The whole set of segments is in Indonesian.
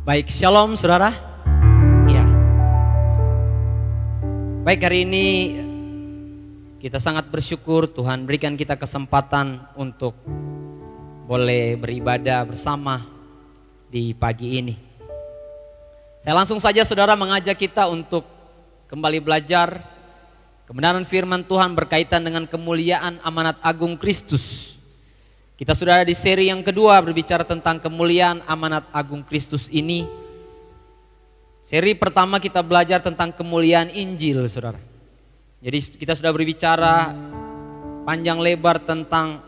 Baik, shalom saudara. Ya. Baik, hari ini kita sangat bersyukur Tuhan berikan kita kesempatan untuk boleh beribadah bersama di pagi ini. Saya langsung saja saudara mengajak kita untuk kembali belajar kebenaran firman Tuhan berkaitan dengan kemuliaan amanat agung Kristus. Kita sudah ada di seri yang kedua berbicara tentang kemuliaan amanat agung Kristus ini. Seri pertama kita belajar tentang kemuliaan Injil, saudara. Jadi kita sudah berbicara panjang lebar tentang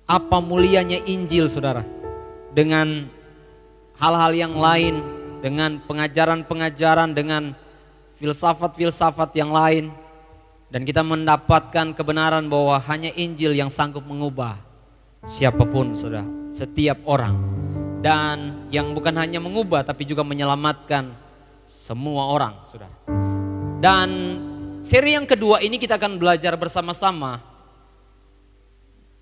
apa mulianya Injil, saudara. Dengan hal-hal yang lain, dengan pengajaran-pengajaran, dengan filsafat-filsafat yang lain. Dan kita mendapatkan kebenaran bahwa hanya Injil yang sanggup mengubah siapapun, saudara, setiap orang. Dan yang bukan hanya mengubah tapi juga menyelamatkan semua orang, saudara. Dan seri yang kedua ini kita akan belajar bersama-sama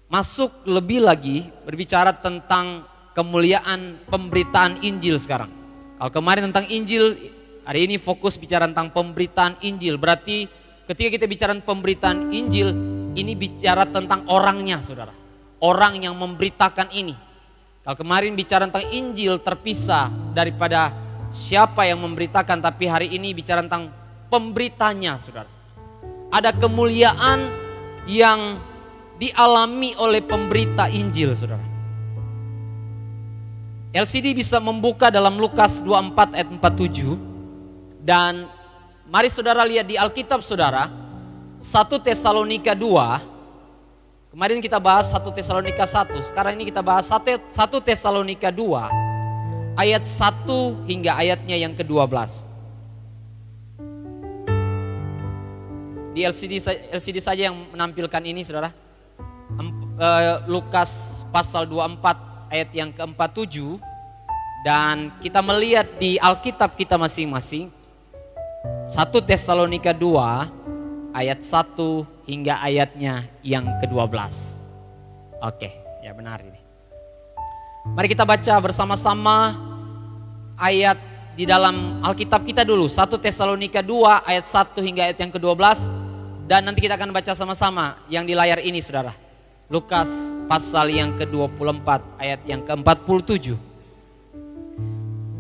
masuk lebih lagi berbicara tentang kemuliaan pemberitaan Injil sekarang. Kalau kemarin tentang Injil, hari ini fokus bicara tentang pemberitaan Injil. Berarti ketika kita bicara pemberitaan Injil, ini bicara tentang orangnya, saudara. Orang yang memberitakan ini. Kalau kemarin bicara tentang Injil terpisah daripada siapa yang memberitakan, tapi hari ini bicara tentang pemberitanya, saudara. Ada kemuliaan yang dialami oleh pemberita Injil, saudara. LCD bisa membuka dalam Lukas 24 ayat 47. Dan mari saudara lihat di Alkitab, saudara, 1 Tesalonika 2. Kemarin kita bahas 1 Tesalonika 1, sekarang ini kita bahas 1 Tesalonika 2 ayat 1 hingga ayatnya yang ke-12. Di LCD saja yang menampilkan ini, saudara. Lukas pasal 24 ayat yang ke-47. Dan kita melihat di Alkitab kita masing-masing 1 Tesalonika 2 ayat 1 hingga ayatnya yang ke-12. Oke, ya benar ini. Mari kita baca bersama-sama ayat di dalam Alkitab kita dulu. 1 Tesalonika 2 ayat 1 hingga ayat yang ke-12. Dan nanti kita akan baca sama-sama yang di layar ini, saudara. Lukas pasal yang ke-24 ayat yang ke-47.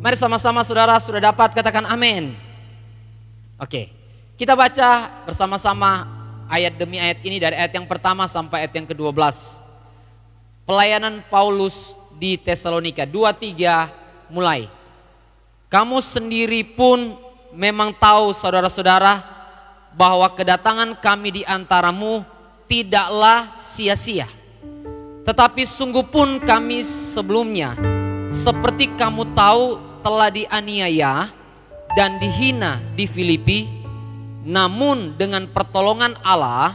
Mari sama-sama saudara, sudah dapat katakan amin. Oke. Kita baca bersama-sama ayat demi ayat ini dari ayat yang pertama sampai ayat yang ke-12. Pelayanan Paulus di Tesalonika 2:3 mulai. Kamu sendiri pun memang tahu, saudara-saudara, bahwa kedatangan kami di antaramu tidaklah sia-sia. Tetapi sungguh pun kami sebelumnya, seperti kamu tahu, telah dianiaya dan dihina di Filipi. Namun dengan pertolongan Allah,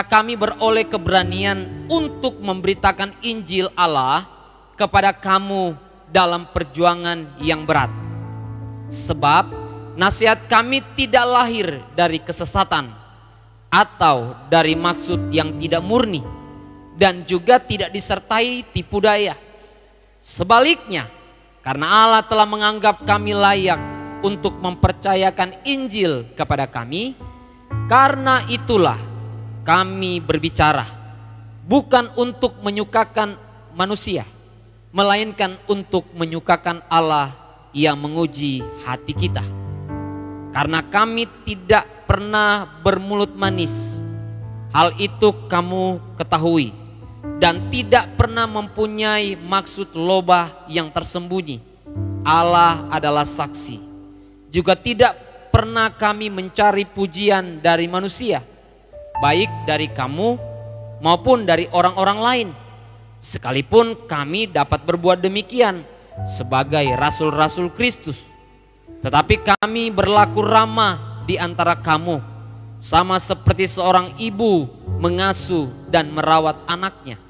kami beroleh keberanian untuk memberitakan Injil Allah kepada kamu dalam perjuangan yang berat. Sebab nasihat kami tidak lahir dari kesesatan atau dari maksud yang tidak murni, dan juga tidak disertai tipu daya. Sebaliknya, karena Allah telah menganggap kami layak untuk mempercayakan Injil kepada kami, karena itulah kami berbicara, bukan untuk menyukakan manusia, melainkan untuk menyukakan Allah yang menguji hati kita. Karena kami tidak pernah bermulut manis, hal itu kamu ketahui, dan tidak pernah mempunyai maksud loba yang tersembunyi. Allah adalah saksi. Juga tidak pernah kami mencari pujian dari manusia, baik dari kamu maupun dari orang-orang lain. Sekalipun kami dapat berbuat demikian sebagai rasul-rasul Kristus. Tetapi kami berlaku ramah di antara kamu, sama seperti seorang ibu mengasuh dan merawat anaknya.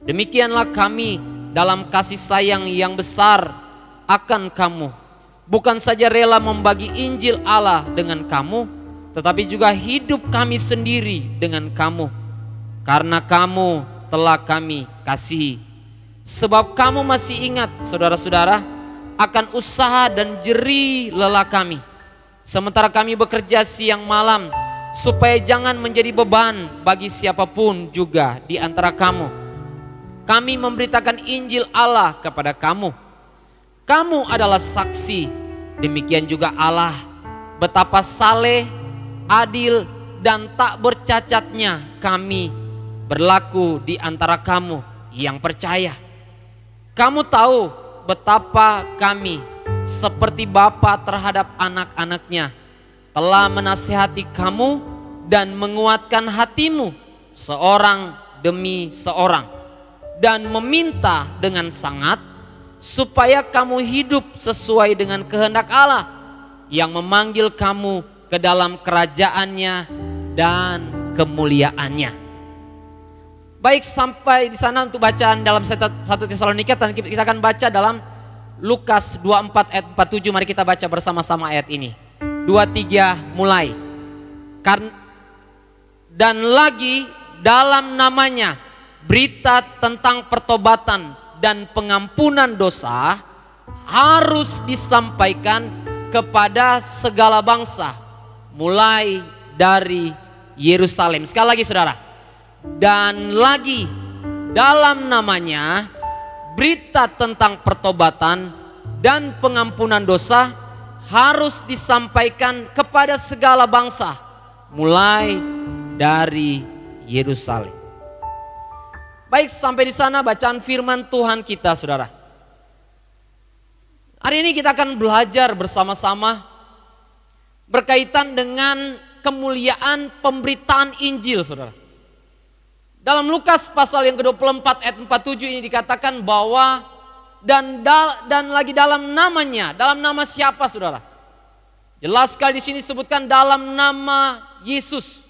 Demikianlah kami dalam kasih sayang yang besar akan kamu. Bukan saja rela membagi Injil Allah dengan kamu, tetapi juga hidup kami sendiri dengan kamu, karena kamu telah kami kasihi. Sebab kamu masih ingat, saudara-saudara, akan usaha dan jerih lelah kami, sementara kami bekerja siang malam, supaya jangan menjadi beban bagi siapapun juga di antara kamu. Kami memberitakan Injil Allah kepada kamu. Kamu adalah saksi, demikian juga Allah, betapa saleh, adil, dan tak bercacatnya kami berlaku di antara kamu yang percaya. Kamu tahu betapa kami seperti bapa terhadap anak-anaknya telah menasihati kamu dan menguatkan hatimu seorang demi seorang, dan meminta dengan sangat supaya kamu hidup sesuai dengan kehendak Allah yang memanggil kamu ke dalam kerajaannya dan kemuliaannya. Baik, sampai di sana untuk bacaan dalam 1 Tesalonika, dan kita akan baca dalam Lukas 24 ayat 47. Mari kita baca bersama-sama ayat ini. 2-3 mulai. Dan lagi dalam namanya berita tentang pertobatan dan pengampunan dosa harus disampaikan kepada segala bangsa, mulai dari Yerusalem. Sekali lagi saudara. Dan lagi dalam namanya berita tentang pertobatan dan pengampunan dosa harus disampaikan kepada segala bangsa, mulai dari Yerusalem. Baik, sampai di sana bacaan firman Tuhan kita, saudara. Hari ini kita akan belajar bersama-sama berkaitan dengan kemuliaan pemberitaan Injil, saudara. Dalam Lukas pasal yang ke-24 ayat 47 ini dikatakan bahwa dan lagi dalam namanya, dalam nama siapa, saudara? Jelas sekali di sini disebutkan dalam nama Yesus.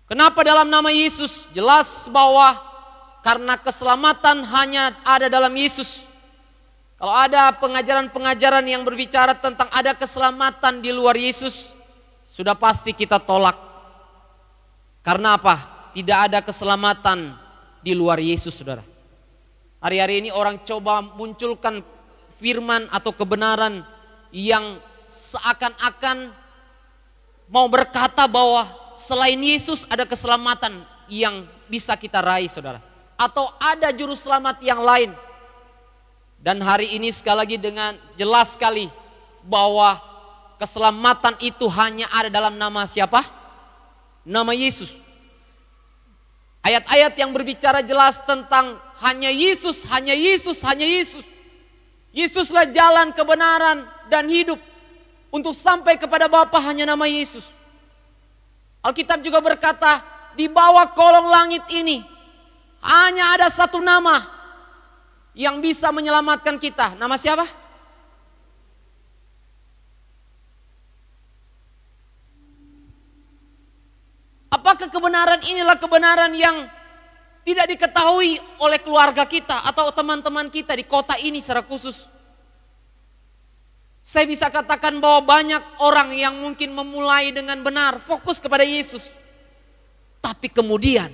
Kenapa dalam nama Yesus? Jelas bahwa karena keselamatan hanya ada dalam Yesus. Kalau ada pengajaran-pengajaran yang berbicara tentang ada keselamatan di luar Yesus, sudah pasti kita tolak. Karena apa? Tidak ada keselamatan di luar Yesus, saudara. Hari-hari ini orang coba munculkan firman atau kebenaran yang seakan-akan mau berkata bahwa selain Yesus ada keselamatan yang bisa kita raih, saudara. Atau ada juru selamat yang lain. Dan hari ini sekali lagi dengan jelas sekali bahwa keselamatan itu hanya ada dalam nama siapa? Nama Yesus. Ayat-ayat yang berbicara jelas tentang hanya Yesus, hanya Yesus, hanya Yesus. Yesuslah jalan kebenaran dan hidup. Untuk sampai kepada Bapa hanya nama Yesus. Alkitab juga berkata, di bawah kolong langit ini hanya ada satu nama yang bisa menyelamatkan kita. Nama siapa? Apakah kebenaran inilah kebenaran yang tidak diketahui oleh keluarga kita atau teman-teman kita di kota ini secara khusus? Saya bisa katakan bahwa banyak orang yang mungkin memulai dengan benar, fokus kepada Yesus. Tapi kemudian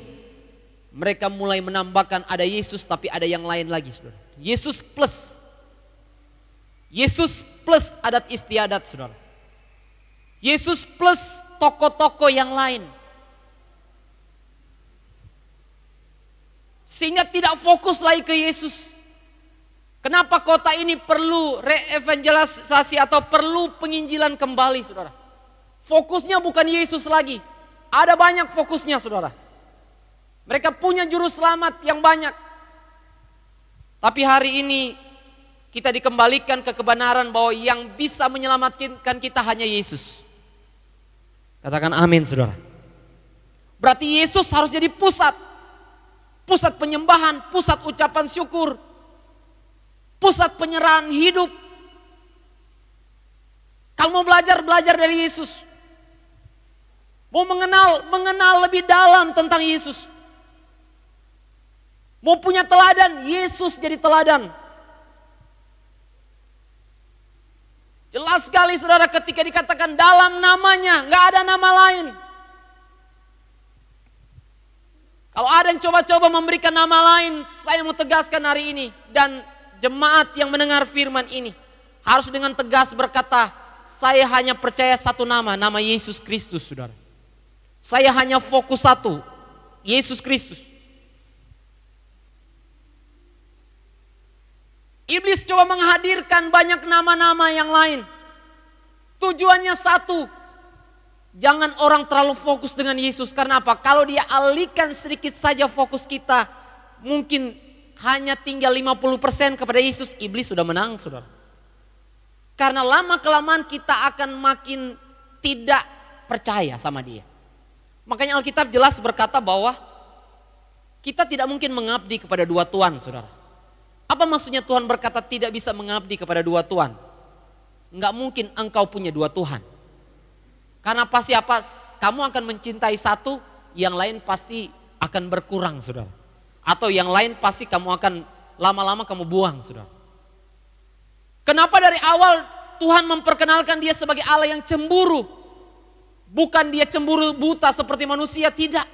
mereka mulai menambahkan ada Yesus tapi ada yang lain lagi, saudara. Yesus plus. Yesus plus adat istiadat, saudara. Yesus plus tokoh-tokoh yang lain. Sehingga tidak fokus lagi ke Yesus. Kenapa kota ini perlu re-evangelisasi atau perlu penginjilan kembali, saudara? Fokusnya bukan Yesus lagi. Ada banyak fokusnya, saudara. Mereka punya juru selamat yang banyak. Tapi hari ini kita dikembalikan ke kebenaran bahwa yang bisa menyelamatkan kita hanya Yesus. Katakan amin, saudara. Berarti Yesus harus jadi pusat. Pusat penyembahan, pusat ucapan syukur, pusat penyerahan hidup. Kalau mau belajar, belajar dari Yesus. Mau mengenal lebih dalam tentang Yesus. Mau punya teladan, Yesus jadi teladan. Jelas sekali saudara ketika dikatakan dalam namanya, gak ada nama lain. Kalau ada yang coba-coba memberikan nama lain, saya mau tegaskan hari ini. Dan jemaat yang mendengar firman ini harus dengan tegas berkata, saya hanya percaya satu nama, nama Yesus Kristus, saudara. Saya hanya fokus satu, Yesus Kristus. Iblis coba menghadirkan banyak nama-nama yang lain. Tujuannya satu, jangan orang terlalu fokus dengan Yesus. Karena apa? Kalau dia alihkan sedikit saja fokus kita, mungkin hanya tinggal 50% kepada Yesus, iblis sudah menang, saudara. Karena lama-kelamaan kita akan makin tidak percaya sama dia. Makanya Alkitab jelas berkata bahwa kita tidak mungkin mengabdi kepada dua tuan, saudara. Apa maksudnya Tuhan berkata tidak bisa mengabdi kepada dua tuan? Enggak mungkin engkau punya dua Tuhan. Karena pasti apa? Kamu akan mencintai satu, yang lain pasti akan berkurang, saudara. Atau yang lain pasti kamu akan lama-lama kamu buang, saudara. Kenapa dari awal Tuhan memperkenalkan dia sebagai Allah yang cemburu? Bukan dia cemburu buta seperti manusia, tidak.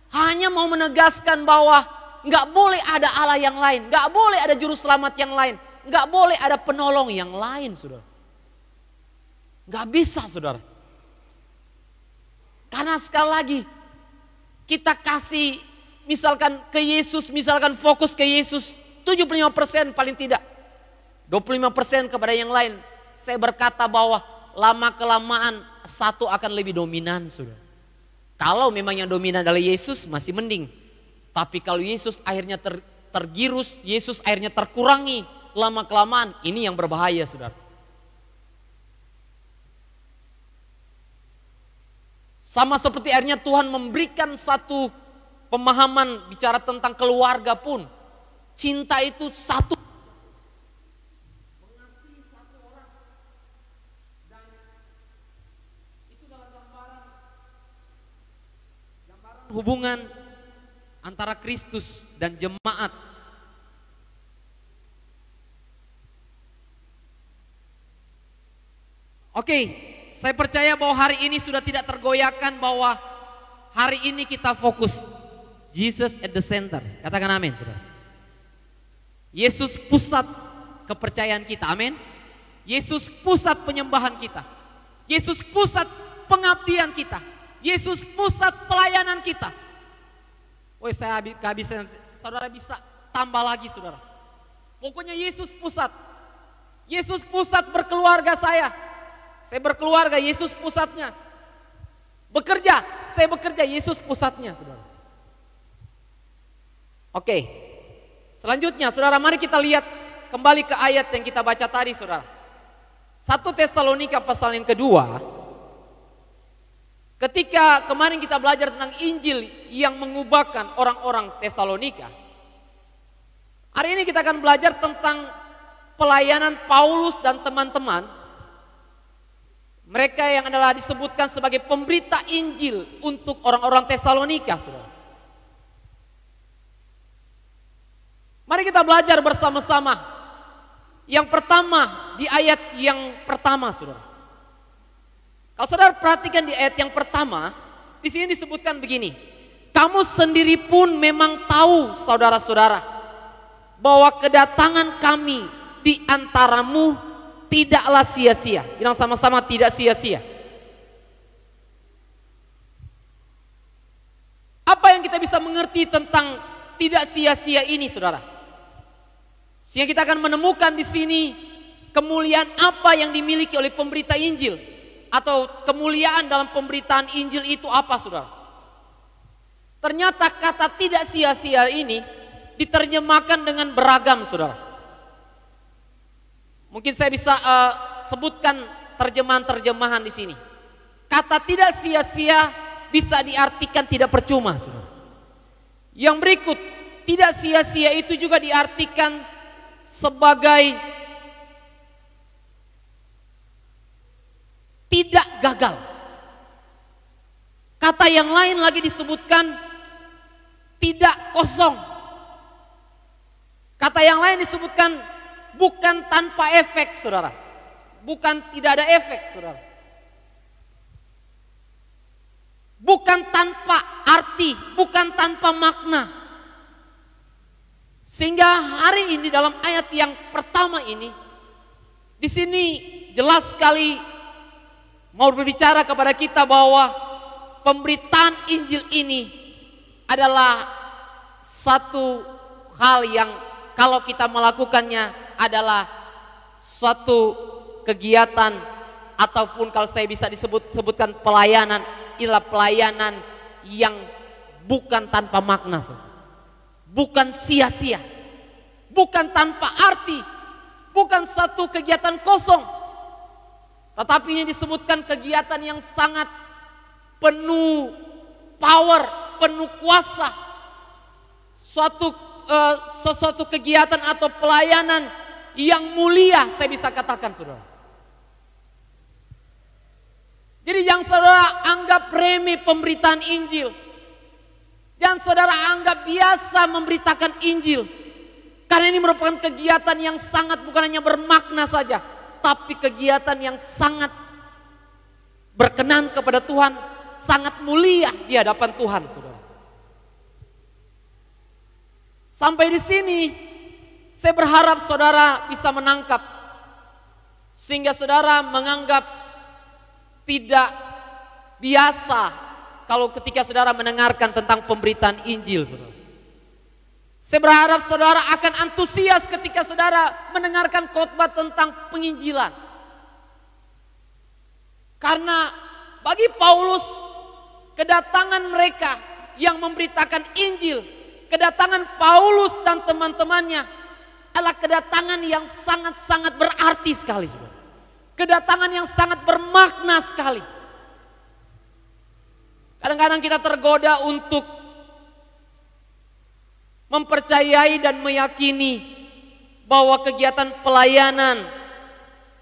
Hanya mau menegaskan bahwa nggak boleh ada Allah yang lain, nggak boleh ada juru selamat yang lain, nggak boleh ada penolong yang lain, saudara. Nggak bisa, saudara. Karena sekali lagi kita kasih misalkan ke Yesus, misalkan fokus ke Yesus 75% paling tidak. 25% kepada yang lain. Saya berkata bahwa lama kelamaan satu akan lebih dominan, saudara. Kalau memang yang dominan adalah Yesus masih mending. Tapi kalau Yesus akhirnya tergirus, Yesus akhirnya terkurangi lama kelamaan, ini yang berbahaya, saudara. Sama seperti akhirnya Tuhan memberikan satu pemahaman bicara tentang keluarga pun. Cinta itu satu. Mengasihi satu orang. Dan itu dalam gambaran hubungan antara Kristus dan jemaat. Oke. Saya percaya bahwa hari ini sudah tidak tergoyahkan bahwa hari ini kita fokus Jesus at the center. Katakan amin, saudara. Yesus pusat kepercayaan kita, amin. Yesus pusat penyembahan kita. Yesus pusat pengabdian kita. Yesus pusat pelayanan kita. Woi, saya kehabisan, saudara bisa tambah lagi, saudara. Pokoknya Yesus pusat. Yesus pusat berkeluarga saya. Saya berkeluarga, Yesus pusatnya. Bekerja, saya bekerja, Yesus pusatnya, saudara. Oke, selanjutnya saudara, mari kita lihat kembali ke ayat yang kita baca tadi, saudara. 1 Tesalonika pasal yang kedua. Ketika kemarin kita belajar tentang Injil yang mengubahkan orang-orang Tesalonika, hari ini kita akan belajar tentang pelayanan Paulus dan teman-teman. Mereka yang adalah disebutkan sebagai pemberita Injil untuk orang-orang Tesalonika, saudara. Mari kita belajar bersama-sama. Yang pertama, di ayat yang pertama, saudara. Kalau saudara perhatikan di ayat yang pertama, di sini disebutkan begini. Kamu sendiri pun memang tahu, saudara-saudara, bahwa kedatangan kami di antaramu tidaklah sia-sia. Bilang sama-sama, tidak sia-sia. Apa yang kita bisa mengerti tentang tidak sia-sia ini, saudara? Sehingga kita akan menemukan di sini kemuliaan apa yang dimiliki oleh pemberita Injil, atau kemuliaan dalam pemberitaan Injil itu apa, saudara? Ternyata kata tidak sia-sia ini diterjemahkan dengan beragam, saudara. Mungkin saya bisa sebutkan terjemahan-terjemahan di sini. Kata tidak sia-sia bisa diartikan tidak percuma, saudara. Yang berikut, tidak sia-sia itu juga diartikan sebagai tidak gagal. Kata yang lain lagi disebutkan tidak kosong. Kata yang lain disebutkan bukan tanpa efek, saudara. Bukan tidak ada efek, saudara. bukan tanpa arti, bukan tanpa makna. Sehingga hari ini dalam ayat yang pertama ini, di sini jelas sekali mau berbicara kepada kita bahwa pemberitaan Injil ini adalah satu hal yang kalau kita melakukannya adalah suatu kegiatan, ataupun kalau saya bisa sebutkan pelayanan, inilah pelayanan yang bukan tanpa makna, bukan sia-sia, bukan tanpa arti, bukan satu kegiatan kosong, tetapi ini disebutkan kegiatan yang sangat penuh power, penuh kuasa, sesuatu kegiatan atau pelayanan yang mulia, saya bisa katakan, saudara. Jadi jangan saudara anggap remeh pemberitaan Injil. Jangan saudara anggap biasa memberitakan Injil. Karena ini merupakan kegiatan yang sangat bukan hanya bermakna saja, tapi kegiatan yang sangat berkenan kepada Tuhan, sangat mulia di hadapan Tuhan, saudara. Sampai di sini saya berharap saudara bisa menangkap, sehingga saudara menganggap tidak biasa kalau ketika saudara mendengarkan tentang pemberitaan Injil, saudara. Saya berharap saudara akan antusias ketika saudara mendengarkan khotbah tentang penginjilan. Karena bagi Paulus, kedatangan mereka yang memberitakan Injil, kedatangan Paulus dan teman-temannya adalah kedatangan yang sangat-sangat berarti sekali, saudara. Kedatangan yang sangat bermakna sekali. Kadang-kadang kita tergoda untuk mempercayai dan meyakini bahwa kegiatan pelayanan,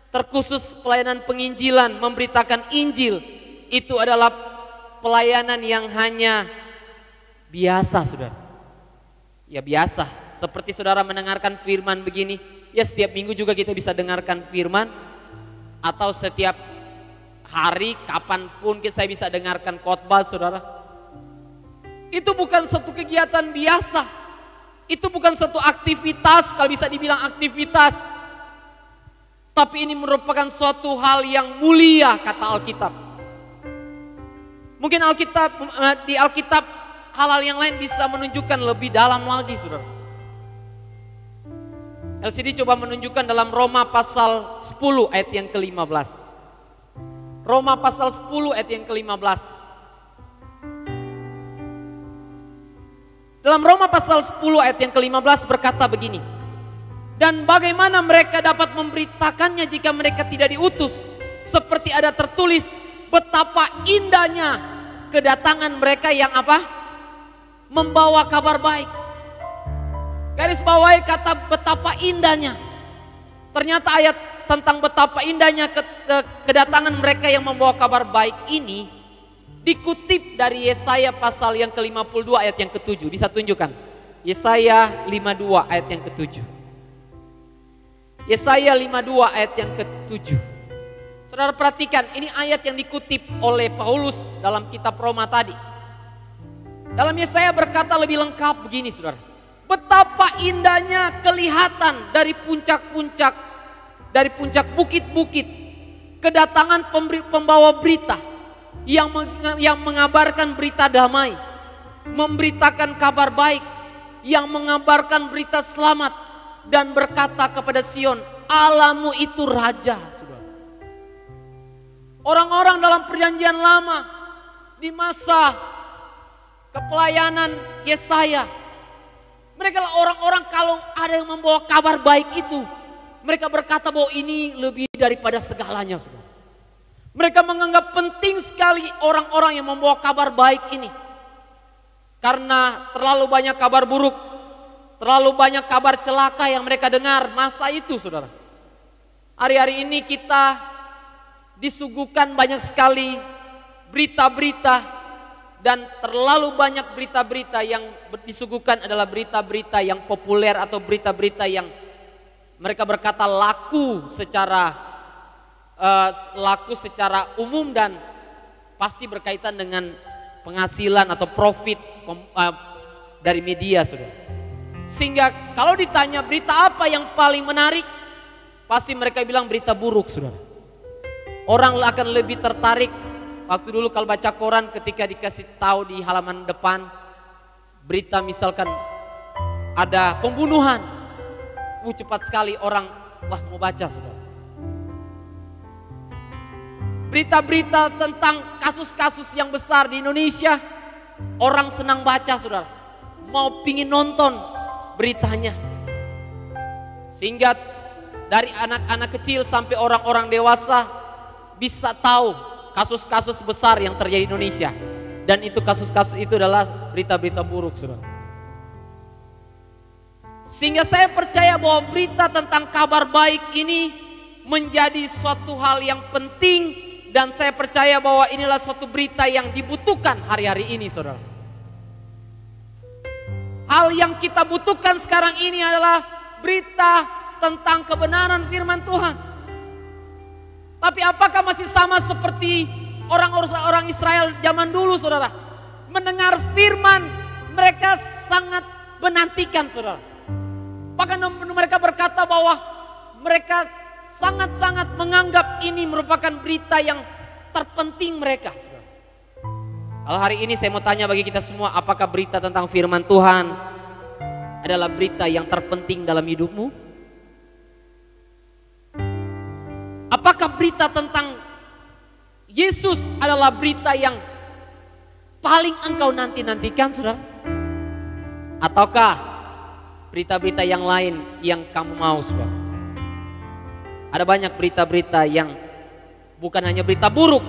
terkhusus pelayanan penginjilan, memberitakan Injil, itu adalah pelayanan yang hanya biasa, saudara. Ya biasa, seperti saudara mendengarkan firman begini, ya setiap minggu juga kita bisa dengarkan firman, atau setiap hari kapanpun saya bisa dengarkan khotbah, saudara. Itu bukan satu kegiatan biasa. Itu bukan satu aktivitas, kalau bisa dibilang aktivitas. Tapi ini merupakan suatu hal yang mulia, kata Alkitab. Mungkin di Alkitab hal-hal yang lain bisa menunjukkan lebih dalam lagi, saudara. LCD coba menunjukkan dalam Roma pasal 10 ayat yang ke-15. Roma pasal 10 ayat yang ke-15. Dalam Roma pasal 10 ayat yang ke-15 berkata begini. Dan bagaimana mereka dapat memberitakannya jika mereka tidak diutus? Seperti ada tertulis, betapa indahnya kedatangan mereka yang apa? Membawa kabar baik. Garis bawahi kata betapa indahnya. Ternyata ayat tentang betapa indahnya kedatangan mereka yang membawa kabar baik ini dikutip dari Yesaya pasal yang ke-52 ayat yang ke-7. Bisa tunjukkan? Yesaya 52 ayat yang ke-7. Yesaya 52 ayat yang ke-7. Saudara perhatikan, ini ayat yang dikutip oleh Paulus dalam kitab Roma tadi. Dalam Yesaya berkata lebih lengkap begini, saudara. Betapa indahnya kelihatan dari puncak-puncak, dari puncak bukit-bukit, kedatangan pembawa berita yang mengabarkan berita damai, memberitakan kabar baik, yang mengabarkan berita selamat, dan berkata kepada Sion, Allahmu itu Raja. Orang-orang dalam perjanjian lama di masa kepelayanan Yesaya, mereka lah orang-orang kalau ada yang membawa kabar baik itu, mereka berkata bahwa ini lebih daripada segalanya, saudara. Mereka menganggap penting sekali orang-orang yang membawa kabar baik ini. Karena terlalu banyak kabar buruk, terlalu banyak kabar celaka yang mereka dengar masa itu, saudara. Hari-hari ini kita disuguhkan banyak sekali berita-berita, dan terlalu banyak berita-berita yang disuguhkan adalah berita-berita yang populer atau berita-berita yang mereka berkata laku secara umum dan pasti berkaitan dengan penghasilan atau profit dari media, saudara. Sehingga kalau ditanya berita apa yang paling menarik, pasti mereka bilang berita buruk, saudara. Orang akan lebih tertarik. Waktu dulu kalau baca koran, ketika dikasih tahu di halaman depan berita misalkan ada pembunuhan, cepat sekali orang mau baca, saudara. Berita-berita tentang kasus-kasus yang besar di Indonesia, orang senang baca, saudara. Mau pingin nonton beritanya. Sehingga dari anak-anak kecil sampai orang-orang dewasa bisa tahu kasus-kasus besar yang terjadi di Indonesia. Dan itu kasus-kasus itu adalah berita-berita buruk, saudara. Sehingga saya percaya bahwa berita tentang kabar baik ini menjadi suatu hal yang penting. Dan saya percaya bahwa inilah suatu berita yang dibutuhkan hari-hari ini, saudara. Hal yang kita butuhkan sekarang ini adalah berita tentang kebenaran firman Tuhan. Tapi apakah masih sama seperti orang Israel zaman dulu, saudara? Mendengar firman, mereka sangat menantikan, saudara. Bahkan mereka berkata bahwa mereka sangat-sangat menganggap ini merupakan berita yang terpenting mereka. Kalau hari ini saya mau tanya bagi kita semua, apakah berita tentang firman Tuhan adalah berita yang terpenting dalam hidupmu? Apakah berita tentang Yesus adalah berita yang paling engkau nanti-nantikan, saudara? Ataukah berita-berita yang lain yang kamu mau, saudara? Ada banyak berita-berita yang bukan hanya berita buruk,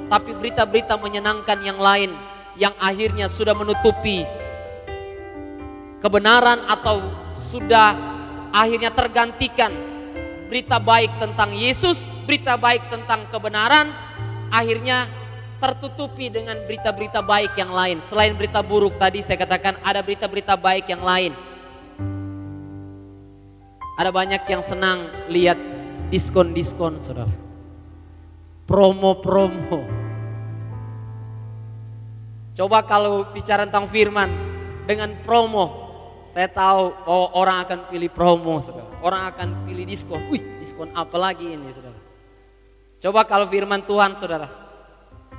tapi berita-berita menyenangkan yang lain yang akhirnya sudah menutupi kebenaran atau sudah akhirnya tergantikan berita baik tentang Yesus, berita baik tentang kebenaran, akhirnya tertutupi dengan berita-berita baik yang lain. Selain berita buruk tadi saya katakan ada berita-berita baik yang lain. Ada banyak yang senang lihat diskon-diskon, saudara. Promo-promo. Coba kalau bicara tentang firman dengan promo, saya tahu orang akan pilih promo, saudara. Orang akan pilih diskon. Diskon apa lagi ini, saudara? Coba kalau firman Tuhan, saudara,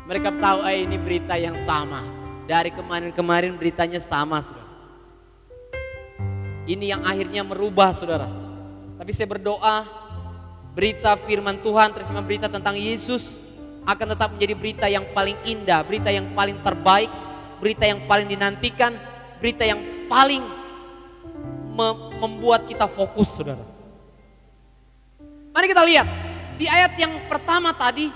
mereka tahu ini berita yang sama. Dari kemarin-kemarin beritanya sama, saudara. Ini yang akhirnya merubah, saudara. Tapi saya berdoa berita firman Tuhan, terutama berita tentang Yesus akan tetap menjadi berita yang paling indah, berita yang paling terbaik, berita yang paling dinantikan, berita yang paling membuat kita fokus, saudara. Mari kita lihat di ayat yang pertama tadi,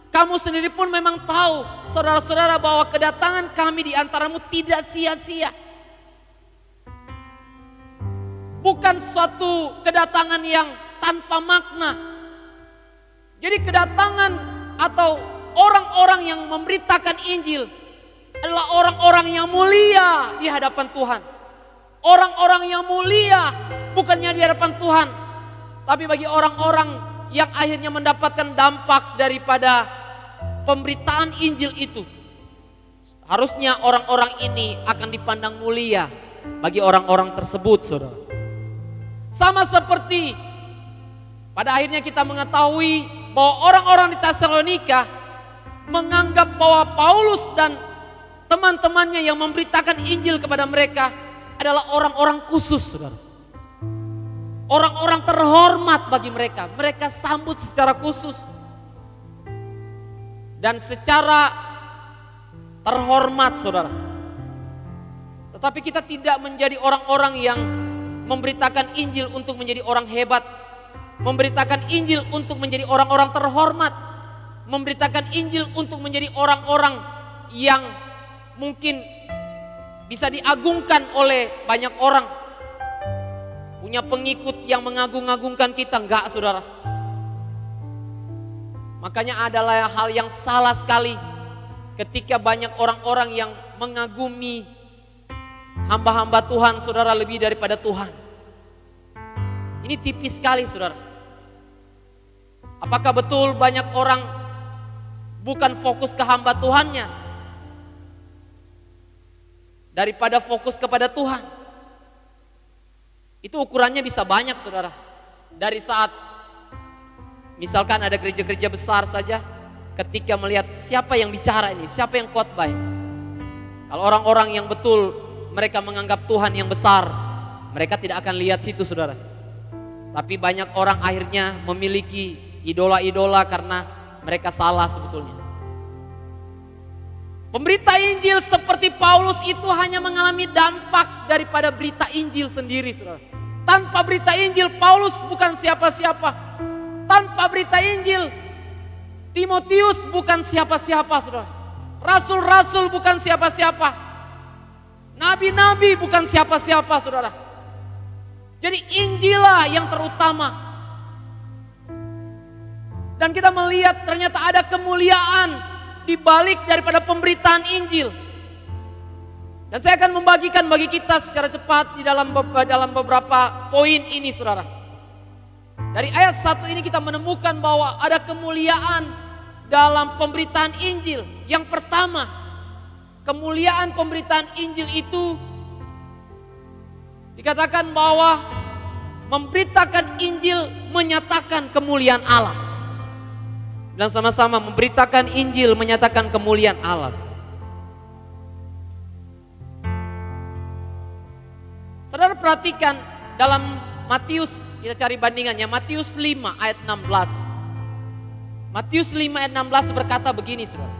kamu sendiri pun memang tahu, saudara-saudara, bahwa kedatangan kami di antaramu tidak sia-sia. Bukan suatu kedatangan yang tanpa makna. Jadi kedatangan atau orang-orang yang memberitakan Injil adalah orang-orang yang mulia di hadapan Tuhan. Orang-orang yang mulia bukannya di hadapan Tuhan, tapi bagi orang-orang yang akhirnya mendapatkan dampak daripada pemberitaan Injil itu. Harusnya orang-orang ini akan dipandang mulia bagi orang-orang tersebut, saudara. Sama seperti pada akhirnya kita mengetahui bahwa orang-orang di Tesalonika menganggap bahwa Paulus dan teman-temannya yang memberitakan Injil kepada mereka adalah orang-orang khusus, saudara. Orang-orang terhormat bagi mereka. Mereka sambut secara khusus dan secara terhormat, saudara. Tetapi kita tidak menjadi orang-orang yang memberitakan Injil untuk menjadi orang hebat, memberitakan Injil untuk menjadi orang-orang terhormat, memberitakan Injil untuk menjadi orang-orang yang mungkin bisa diagungkan oleh banyak orang, punya pengikut yang mengagung-agungkan kita. Enggak, saudara. Makanya adalah hal yang salah sekali ketika banyak orang-orang yang mengagumi hamba-hamba Tuhan, saudara, lebih daripada Tuhan. Ini tipis sekali, saudara. Apakah betul banyak orang bukan fokus ke hamba Tuhannya, daripada fokus kepada Tuhan. Itu ukurannya bisa banyak, saudara. Dari saat misalkan ada gereja-gereja besar saja, ketika melihat siapa yang bicara ini, siapa yang khotbah ini. Kalau orang-orang yang betul mereka menganggap Tuhan yang besar, mereka tidak akan lihat situ, saudara. Tapi banyak orang akhirnya memiliki idola-idola karena mereka salah sebetulnya. Pemberita Injil seperti Paulus itu hanya mengalami dampak daripada berita Injil sendiri, saudara. Tanpa berita Injil, Paulus bukan siapa-siapa. Tanpa berita Injil, Timotius bukan siapa-siapa, saudara. Rasul-rasul bukan siapa-siapa. Nabi-nabi bukan siapa-siapa, saudara. Jadi Injillah yang terutama. Dan kita melihat ternyata ada kemuliaan di balik daripada pemberitaan Injil. Dan saya akan membagikan bagi kita secara cepat di dalam beberapa poin ini, saudara. Dari ayat 1 ini kita menemukan bahwa ada kemuliaan dalam pemberitaan Injil. Yang pertama, kemuliaan pemberitaan Injil itu dikatakan bahwa memberitakan Injil menyatakan kemuliaan Allah. Dan sama-sama memberitakan Injil menyatakan kemuliaan Allah. Saudara perhatikan dalam Matius, kita cari bandingannya, Matius 5 ayat 16. Matius 5 ayat 16 berkata begini, saudara.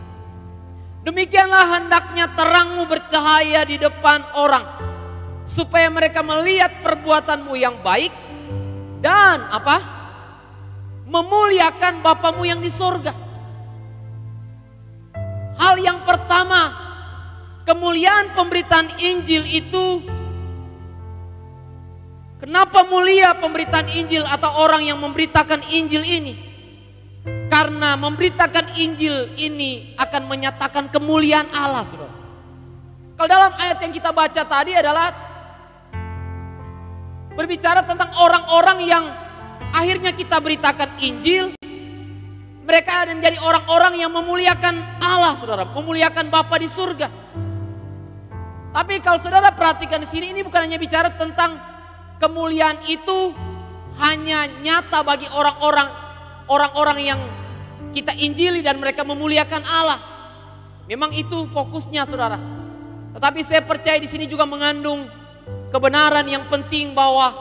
Demikianlah hendaknya terangmu bercahaya di depan orang, supaya mereka melihat perbuatanmu yang baik dan apa? Memuliakan Bapamu yang di sorga. Hal yang pertama, kemuliaan pemberitaan Injil itu, kenapa mulia pemberitaan Injil atau orang yang memberitakan Injil ini? Karena memberitakan Injil ini akan menyatakan kemuliaan Allah, saudara. Kalau dalam ayat yang kita baca tadi adalah berbicara tentang orang-orang yang akhirnya kita beritakan Injil, mereka akan menjadi orang-orang yang memuliakan Allah, saudara, memuliakan Bapa di surga. Tapi kalau saudara perhatikan di sini, ini bukan hanya bicara tentang kemuliaan itu hanya nyata bagi orang-orang yang kita injili dan mereka memuliakan Allah. Memang itu fokusnya, saudara. Tetapi saya percaya di sini juga mengandung kebenaran yang penting bahwa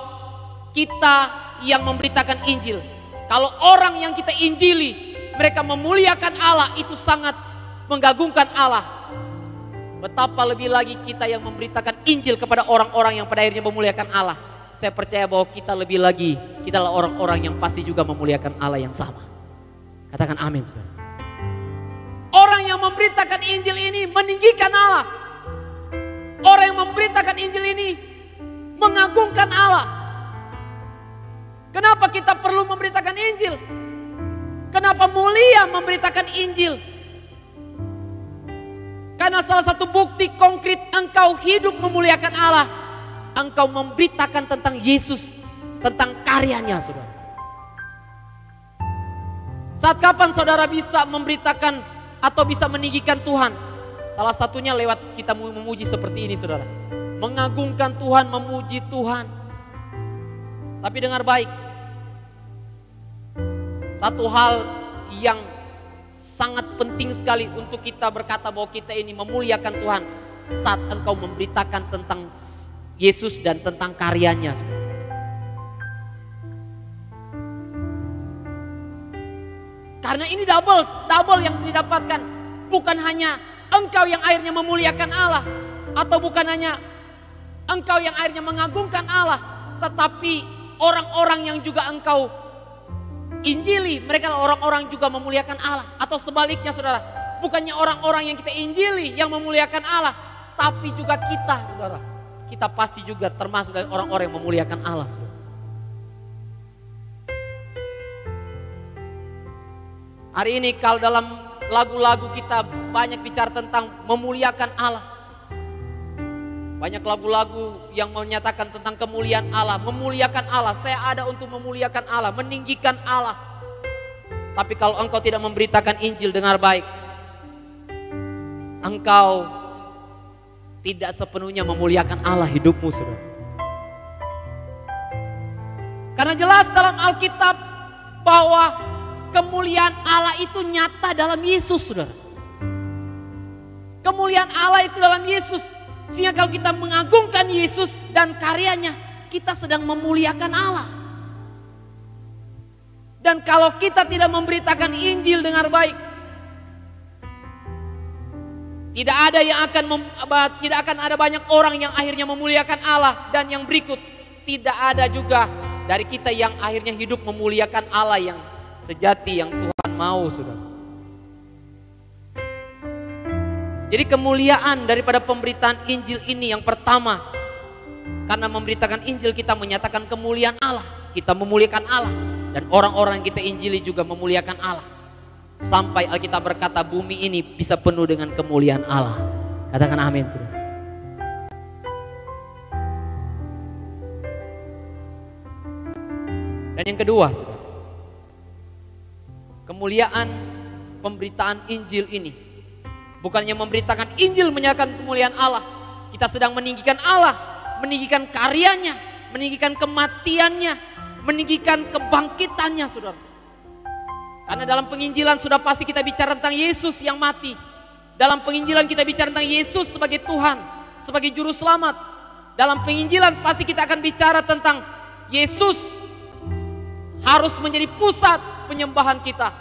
kita yang memberitakan Injil, kalau orang yang kita injili mereka memuliakan Allah, itu sangat menggagungkan Allah. Betapa lebih lagi kita yang memberitakan Injil kepada orang-orang yang pada akhirnya memuliakan Allah. Saya percaya bahwa kita lebih lagi, kita adalah orang-orang yang pasti juga memuliakan Allah yang sama. Katakan amin, saudara. Orang yang memberitakan Injil ini meninggikan Allah. Orang yang memberitakan Injil ini mengagungkan Allah. Kenapa kita perlu memberitakan Injil? Kenapa mulia memberitakan Injil? Karena salah satu bukti konkret engkau hidup memuliakan Allah, engkau memberitakan tentang Yesus, tentang karyanya, saudara. Saat kapan saudara bisa memberitakan atau bisa meninggikan Tuhan? Salah satunya lewat kita memuji seperti ini, saudara. Mengagungkan Tuhan, memuji Tuhan. Tapi dengar baik, satu hal yang sangat penting sekali untuk kita berkata bahwa kita ini memuliakan Tuhan saat engkau memberitakan tentang Yesus dan tentang karyanya. Karena ini double yang didapatkan. Bukan hanya engkau yang akhirnya memuliakan Allah, atau bukan hanya engkau yang akhirnya mengagungkan Allah, tetapi orang-orang yang juga engkau injili, mereka orang-orang juga memuliakan Allah. Atau sebaliknya, saudara, bukannya orang-orang yang kita injili yang memuliakan Allah, tapi juga kita, saudara, kita pasti juga termasuk dari orang-orang yang memuliakan Allah, saudara. Hari ini kalau dalam lagu-lagu kita banyak bicara tentang memuliakan Allah. Banyak lagu-lagu yang menyatakan tentang kemuliaan Allah, memuliakan Allah. Saya ada untuk memuliakan Allah, meninggikan Allah. Tapi kalau engkau tidak memberitakan Injil, dengar baik, engkau tidak sepenuhnya memuliakan Allah hidupmu, saudara. Karena jelas dalam Alkitab bahwa kemuliaan Allah itu nyata dalam Yesus, saudara. Kemuliaan Allah itu dalam Yesus. Sehingga kalau kita mengagungkan Yesus dan karyanya, kita sedang memuliakan Allah. Dan kalau kita tidak memberitakan Injil dengan baik, tidak akan ada banyak orang yang akhirnya memuliakan Allah. Dan yang berikut, tidak ada juga dari kita yang akhirnya hidup memuliakan Allah yang sejati, yang Tuhan mau, saudara. Jadi kemuliaan daripada pemberitaan Injil ini yang pertama, karena memberitakan Injil kita menyatakan kemuliaan Allah, kita memuliakan Allah, dan orang-orang yang kita injili juga memuliakan Allah. Sampai Alkitab berkata bumi ini bisa penuh dengan kemuliaan Allah. Katakan amin, saudara. Dan yang kedua, saudara, kemuliaan pemberitaan Injil ini bukannya memberitakan Injil menyatakan kemuliaan Allah. Kita sedang meninggikan Allah, meninggikan karyanya, meninggikan kematiannya, meninggikan kebangkitannya, saudara. Karena dalam penginjilan sudah pasti kita bicara tentang Yesus yang mati. Dalam penginjilan kita bicara tentang Yesus sebagai Tuhan, sebagai juru selamat. Dalam penginjilan pasti kita akan bicara tentang Yesus harus menjadi pusat penyembahan kita.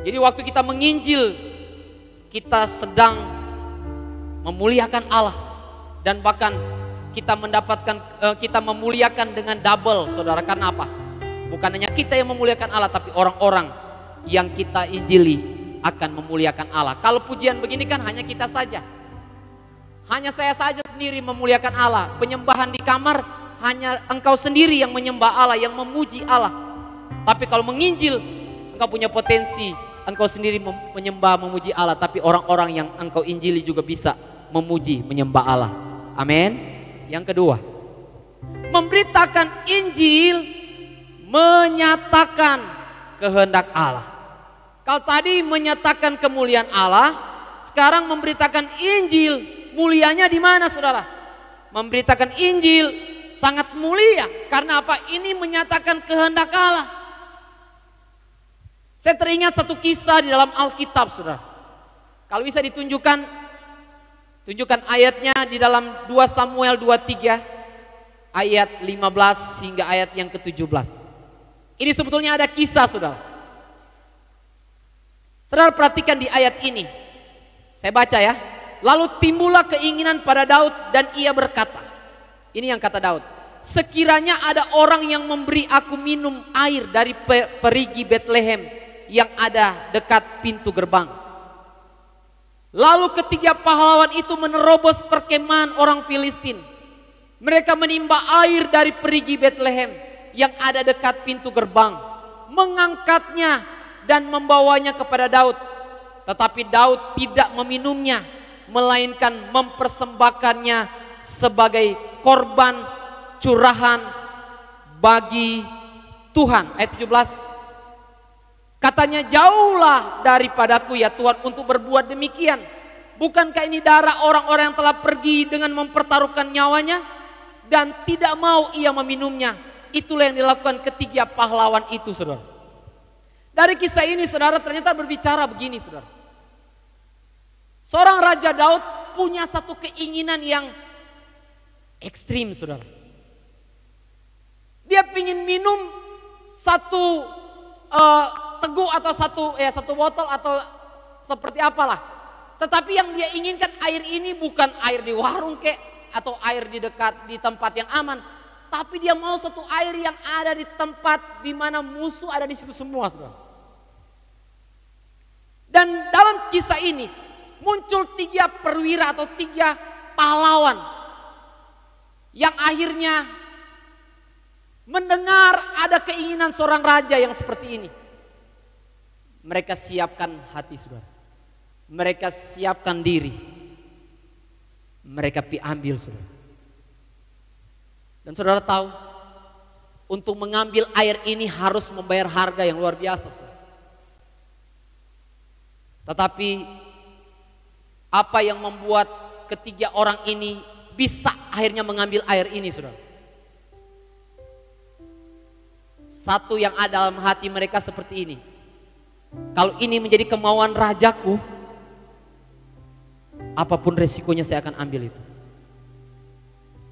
Jadi waktu kita menginjil, kita sedang memuliakan Allah. Dan bahkan kita memuliakan dengan double, saudara. Karena apa? Bukan hanya kita yang memuliakan Allah, tapi orang-orang yang kita injili akan memuliakan Allah. Kalau pujian begini kan hanya kita saja, hanya saya saja sendiri memuliakan Allah. Penyembahan di kamar hanya engkau sendiri yang menyembah Allah, yang memuji Allah. Tapi kalau menginjil, engkau punya potensi engkau sendiri menyembah, memuji Allah, tapi orang-orang yang engkau injili juga bisa memuji, menyembah Allah. Amin. Yang kedua, memberitakan Injil menyatakan kehendak Allah. Kalau tadi menyatakan kemuliaan Allah, sekarang memberitakan Injil, mulianya di mana, saudara? Memberitakan Injil sangat mulia. Karena apa? Ini menyatakan kehendak Allah. Saya teringat satu kisah di dalam Alkitab, saudara. Kalau bisa tunjukkan ayatnya di dalam 2 Samuel 23 ayat 15 hingga ayat yang ke-17. Ini sebetulnya ada kisah, saudara. Saudara perhatikan di ayat ini. Saya baca ya. Lalu timbullah keinginan pada Daud dan ia berkata. Ini yang kata Daud. Sekiranya ada orang yang memberi aku minum air dari perigi Betlehem yang ada dekat pintu gerbang. Lalu ketiga pahlawan itu menerobos perkemahan orang Filistin. Mereka menimba air dari perigi Betlehem yang ada dekat pintu gerbang, mengangkatnya dan membawanya kepada Daud. Tetapi Daud tidak meminumnya, melainkan mempersembahkannya sebagai korban curahan bagi Tuhan. Ayat 17. Katanya, jauhlah daripadaku ya Tuhan untuk berbuat demikian. Bukankah ini darah orang-orang yang telah pergi dengan mempertaruhkan nyawanya dan tidak mau ia meminumnya. Itulah yang dilakukan ketiga pahlawan itu, saudara. Dari kisah ini, saudara, ternyata berbicara begini, saudara. Seorang Raja Daud punya satu keinginan yang ekstrim, saudara. Dia ingin minum satu teguk atau satu botol atau seperti apalah. Tetapi yang dia inginkan air ini bukan air di warung atau air di tempat yang aman, tapi dia mau satu air yang ada di tempat di mana musuh ada di situ semua, saudara. Dan dalam kisah ini muncul 3 perwira atau 3 pahlawan yang akhirnya mendengar ada keinginan seorang raja yang seperti ini. Mereka siapkan hati, saudara. Mereka siapkan diri. Mereka ambil, saudara. Dan saudara tahu, untuk mengambil air ini harus membayar harga yang luar biasa, saudara. Tetapi apa yang membuat ketiga orang ini bisa akhirnya mengambil air ini, saudara. Satu yang ada dalam hati mereka seperti ini. Kalau ini menjadi kemauan rajaku, apapun resikonya saya akan ambil itu.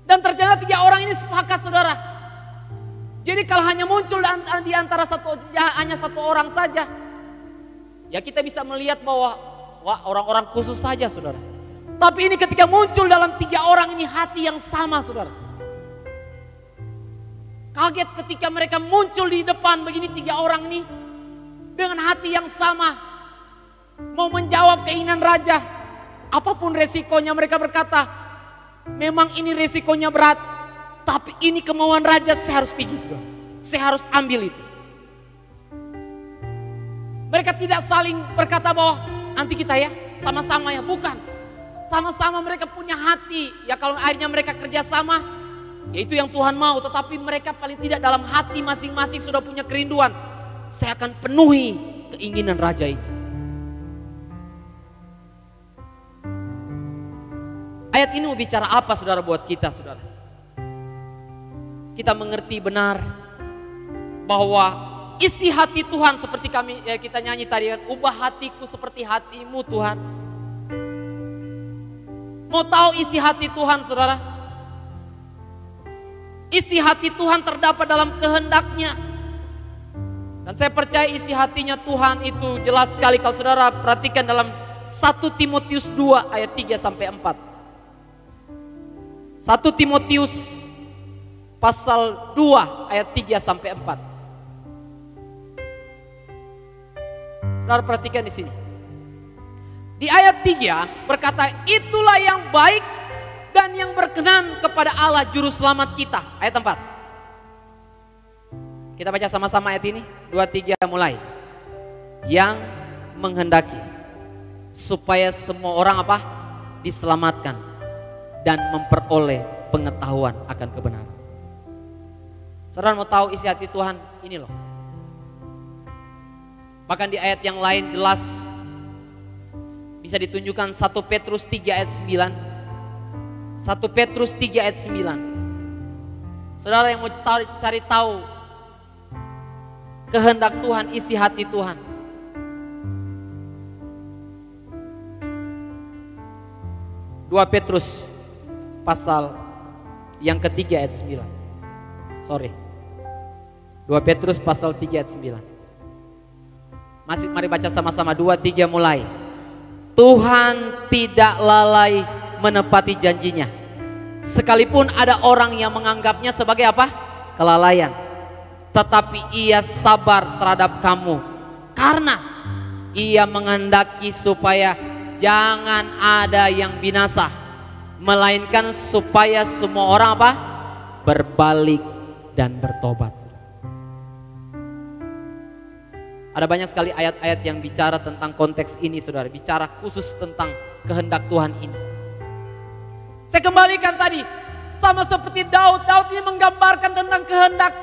Dan ternyata tiga orang ini sepakat, saudara. Jadi kalau hanya muncul di antara hanya satu orang saja, ya kita bisa melihat bahwa orang-orang khusus saja, saudara. Tapi ini ketika muncul dalam tiga orang ini hati yang sama, saudara. Kaget ketika mereka muncul di depan begini tiga orang ini dengan hati yang sama, mau menjawab keinginan raja. Apapun resikonya, mereka berkata, memang ini resikonya berat, tapi ini kemauan raja, saya harus pergi, saudara. Saya harus ambil itu. Mereka tidak saling berkata bahwa nanti kita ya sama-sama ya, bukan. Sama-sama mereka punya hati. Ya kalau akhirnya mereka kerjasama, ya itu yang Tuhan mau. Tetapi mereka paling tidak dalam hati masing-masing sudah punya kerinduan. Saya akan penuhi keinginan raja ini. Ayat ini mau bicara apa, saudara, buat kita, saudara? Kita mengerti benar bahwa isi hati Tuhan seperti kita nyanyi tadi kan, ubah hatiku seperti hatimu, Tuhan. Mau tahu isi hati Tuhan, saudara? Isi hati Tuhan terdapat dalam kehendaknya. Dan saya percaya isi hatinya Tuhan itu jelas sekali kalau saudara perhatikan dalam 1 Timotius 2 ayat 3 sampai 4. 1 Timotius pasal 2 ayat 3 sampai 4. Saudara perhatikan di sini. Di ayat 3 berkata, itulah yang baik dan yang berkenan kepada Allah juru selamat kita. Ayat 4. Kita baca sama-sama ayat ini. 2, 3 mulai. Yang menghendaki supaya semua orang apa? Diselamatkan dan memperoleh pengetahuan akan kebenaran. Saudara mau tahu isi hati Tuhan? Ini loh. Bahkan di ayat yang lain jelas bisa ditunjukkan 1 Petrus 3 ayat 9. 1 Petrus 3 ayat 9. Saudara yang mau cari tahu kehendak Tuhan, isi hati Tuhan. 2 Petrus pasal yang ketiga ayat 9. 2 Petrus pasal 3 ayat 9. Mari baca sama-sama. 2, 3 mulai. Tuhan tidak lalai menepati janjinya, sekalipun ada orang yang menganggapnya sebagai apa? Kelalaian. Tetapi ia sabar terhadap kamu, karena ia menghendaki supaya jangan ada yang binasa, melainkan supaya semua orang apa? Berbalik dan bertobat. Ada banyak sekali ayat-ayat yang bicara tentang konteks ini, saudara. Bicara khusus tentang kehendak Tuhan ini. Saya kembalikan tadi, sama seperti Daud. Daud ini menggambarkan tentang kehendak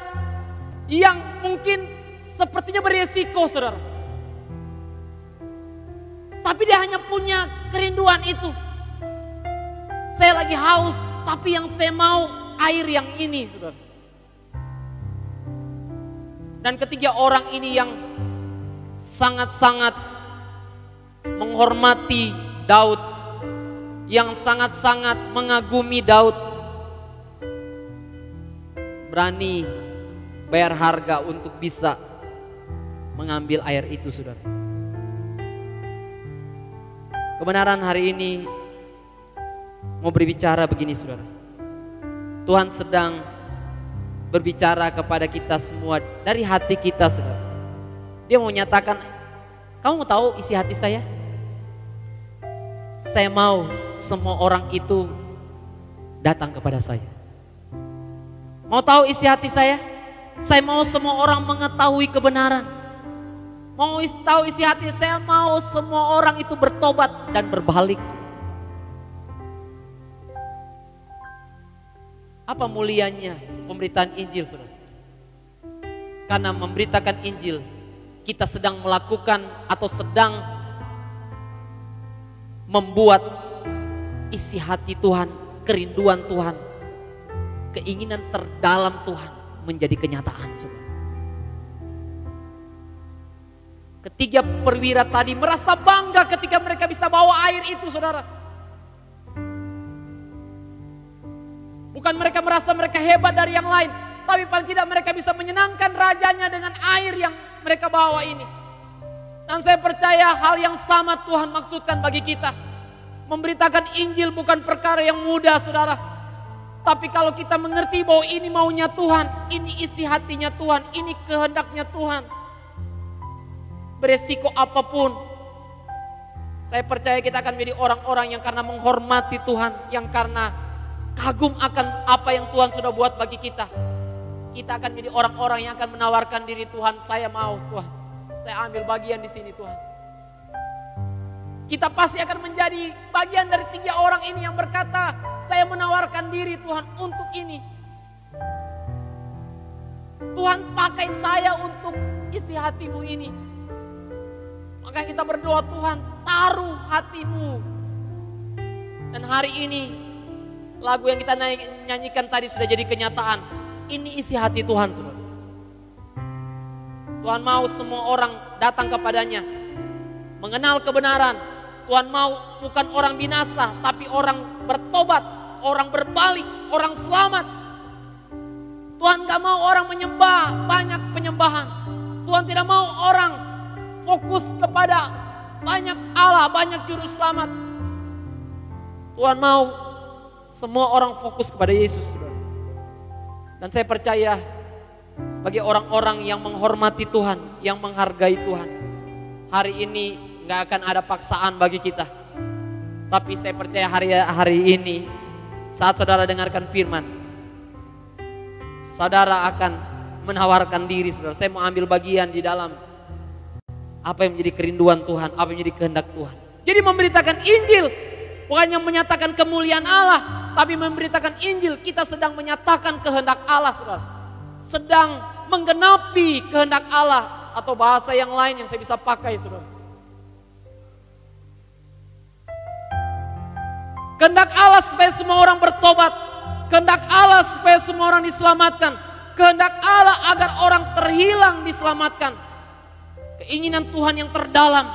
yang mungkin sepertinya beresiko, saudara. Tapi dia hanya punya kerinduan itu. Saya lagi haus, tapi yang saya mau air yang ini, saudara. Dan ketiga orang ini yang sangat-sangat menghormati Daud, yang sangat-sangat mengagumi Daud, berani bayar harga untuk bisa mengambil air itu, saudara. Kebenaran hari ini mau berbicara begini, saudara. Tuhan sedang berbicara kepada kita semua dari hati kita, saudara. Dia mau nyatakan, kamu mau tahu isi hati saya? Saya mau semua orang itu datang kepada saya. Mau tahu isi hati saya? Saya mau semua orang mengetahui kebenaran. Mau tahu isi hati saya? Mau semua orang itu bertobat dan berbalik. Apa mulianya pemberitaan Injil, saudara? Karena memberitakan Injil, kita sedang melakukan atau sedang membuat isi hati Tuhan, kerinduan Tuhan, keinginan terdalam Tuhan menjadi kenyataan, saudara. Ketiga perwira tadi merasa bangga ketika mereka bisa bawa air itu, saudara. Bukan mereka merasa mereka hebat dari yang lain, tapi paling tidak mereka bisa menyenangkan rajanya dengan air yang mereka bawa ini. Dan saya percaya hal yang sama Tuhan maksudkan bagi kita. Memberitakan Injil bukan perkara yang mudah, saudara. Tapi kalau kita mengerti bahwa ini maunya Tuhan, ini isi hatinya Tuhan, ini kehendaknya Tuhan, beresiko apapun, saya percaya kita akan menjadi orang-orang yang karena menghormati Tuhan, yang karena kagum akan apa yang Tuhan sudah buat bagi kita. Kita akan menjadi orang-orang yang akan menawarkan diri, Tuhan, saya mau Tuhan, saya ambil bagian di sini Tuhan. Kita pasti akan menjadi bagian dari 3 orang ini yang berkata, saya menawarkan diri Tuhan untuk ini. Tuhan pakai saya untuk isi hatimu ini. Maka kita berdoa, Tuhan taruh hatimu. Dan hari ini lagu yang kita nyanyikan tadi sudah jadi kenyataan. Ini isi hati Tuhan, saudara. Tuhan mau semua orang datang kepadanya, mengenal kebenaran. Tuhan mau bukan orang binasa, tapi orang bertobat, orang berbalik, orang selamat. Tuhan gak mau orang menyembah banyak penyembahan. Tuhan tidak mau orang fokus kepada banyak Allah, banyak juru selamat. Tuhan mau semua orang fokus kepada Yesus, saudara. Dan saya percaya sebagai orang-orang yang menghormati Tuhan, yang menghargai Tuhan, hari ini gak akan ada paksaan bagi kita. Tapi saya percaya hari ini saat saudara dengarkan firman, saudara akan menawarkan diri, saudara. Saya mau ambil bagian di dalam apa yang menjadi kerinduan Tuhan, apa yang menjadi kehendak Tuhan. Jadi memberitakan Injil bukan yang menyatakan kemuliaan Allah, tapi memberitakan Injil kita sedang menyatakan kehendak Allah, saudara. Sedang menggenapi kehendak Allah, atau bahasa yang lain yang saya bisa pakai, saudara. Kehendak Allah supaya semua orang bertobat, kehendak Allah supaya semua orang diselamatkan, kehendak Allah agar orang terhilang diselamatkan. Keinginan Tuhan yang terdalam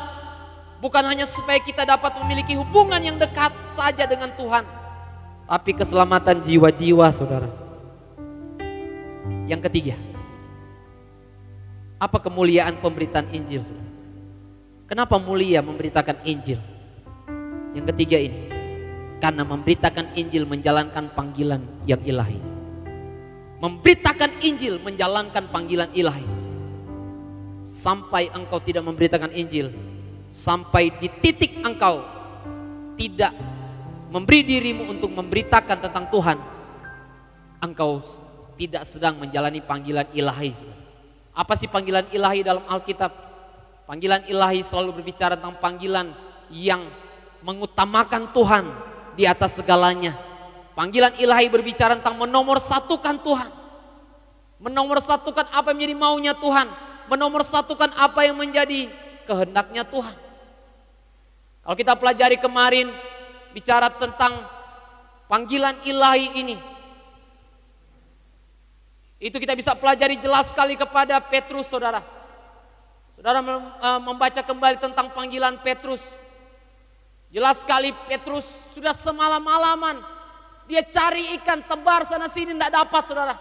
bukan hanya supaya kita dapat memiliki hubungan yang dekat saja dengan Tuhan, tapi keselamatan jiwa-jiwa, saudara. Yang ketiga, apa kemuliaan pemberitaan Injil, saudara? Kenapa mulia memberitakan Injil? Yang ketiga ini, karena memberitakan Injil menjalankan panggilan yang ilahi. Memberitakan Injil menjalankan panggilan ilahi. Sampai engkau tidak memberitakan Injil, sampai di titik engkau tidak memberi dirimu untuk memberitakan tentang Tuhan, engkau tidak sedang menjalani panggilan ilahi. Apa sih panggilan ilahi dalam Alkitab? Panggilan ilahi selalu berbicara tentang panggilan yang mengutamakan Tuhan di atas segalanya. Panggilan ilahi berbicara tentang menomorsatukan Tuhan, menomorsatukan apa yang menjadi maunya Tuhan, menomorsatukan apa yang menjadi kehendaknya Tuhan. Kalau kita pelajari kemarin bicara tentang panggilan ilahi ini, itu kita bisa pelajari jelas sekali kepada Petrus, saudara. Saudara membaca kembali tentang panggilan Petrus. Jelas sekali Petrus sudah semalam-malaman dia cari ikan, tebar sana sini tidak dapat, saudara.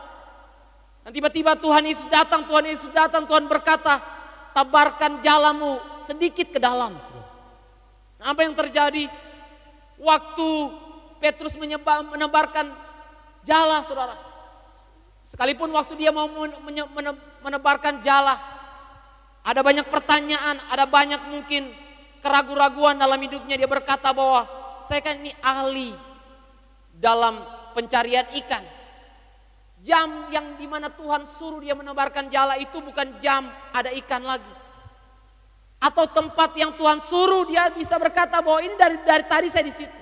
Dan tiba-tiba Tuhan Yesus datang, Tuhan berkata, tabarkan jalamu sedikit ke dalam. Nah, apa yang terjadi? Waktu Petrus menebarkan jala, saudara. Sekalipun waktu dia mau menebarkan jala, ada banyak pertanyaan, ada banyak mungkin keraguan-raguan dalam hidupnya. Dia berkata bahwa saya kan ini ahli dalam pencarian ikan. Jam yang dimana Tuhan suruh dia menebarkan jala itu bukan jam ada ikan lagi. Atau tempat yang Tuhan suruh dia bisa berkata bahwa ini dari tadi saya di situ.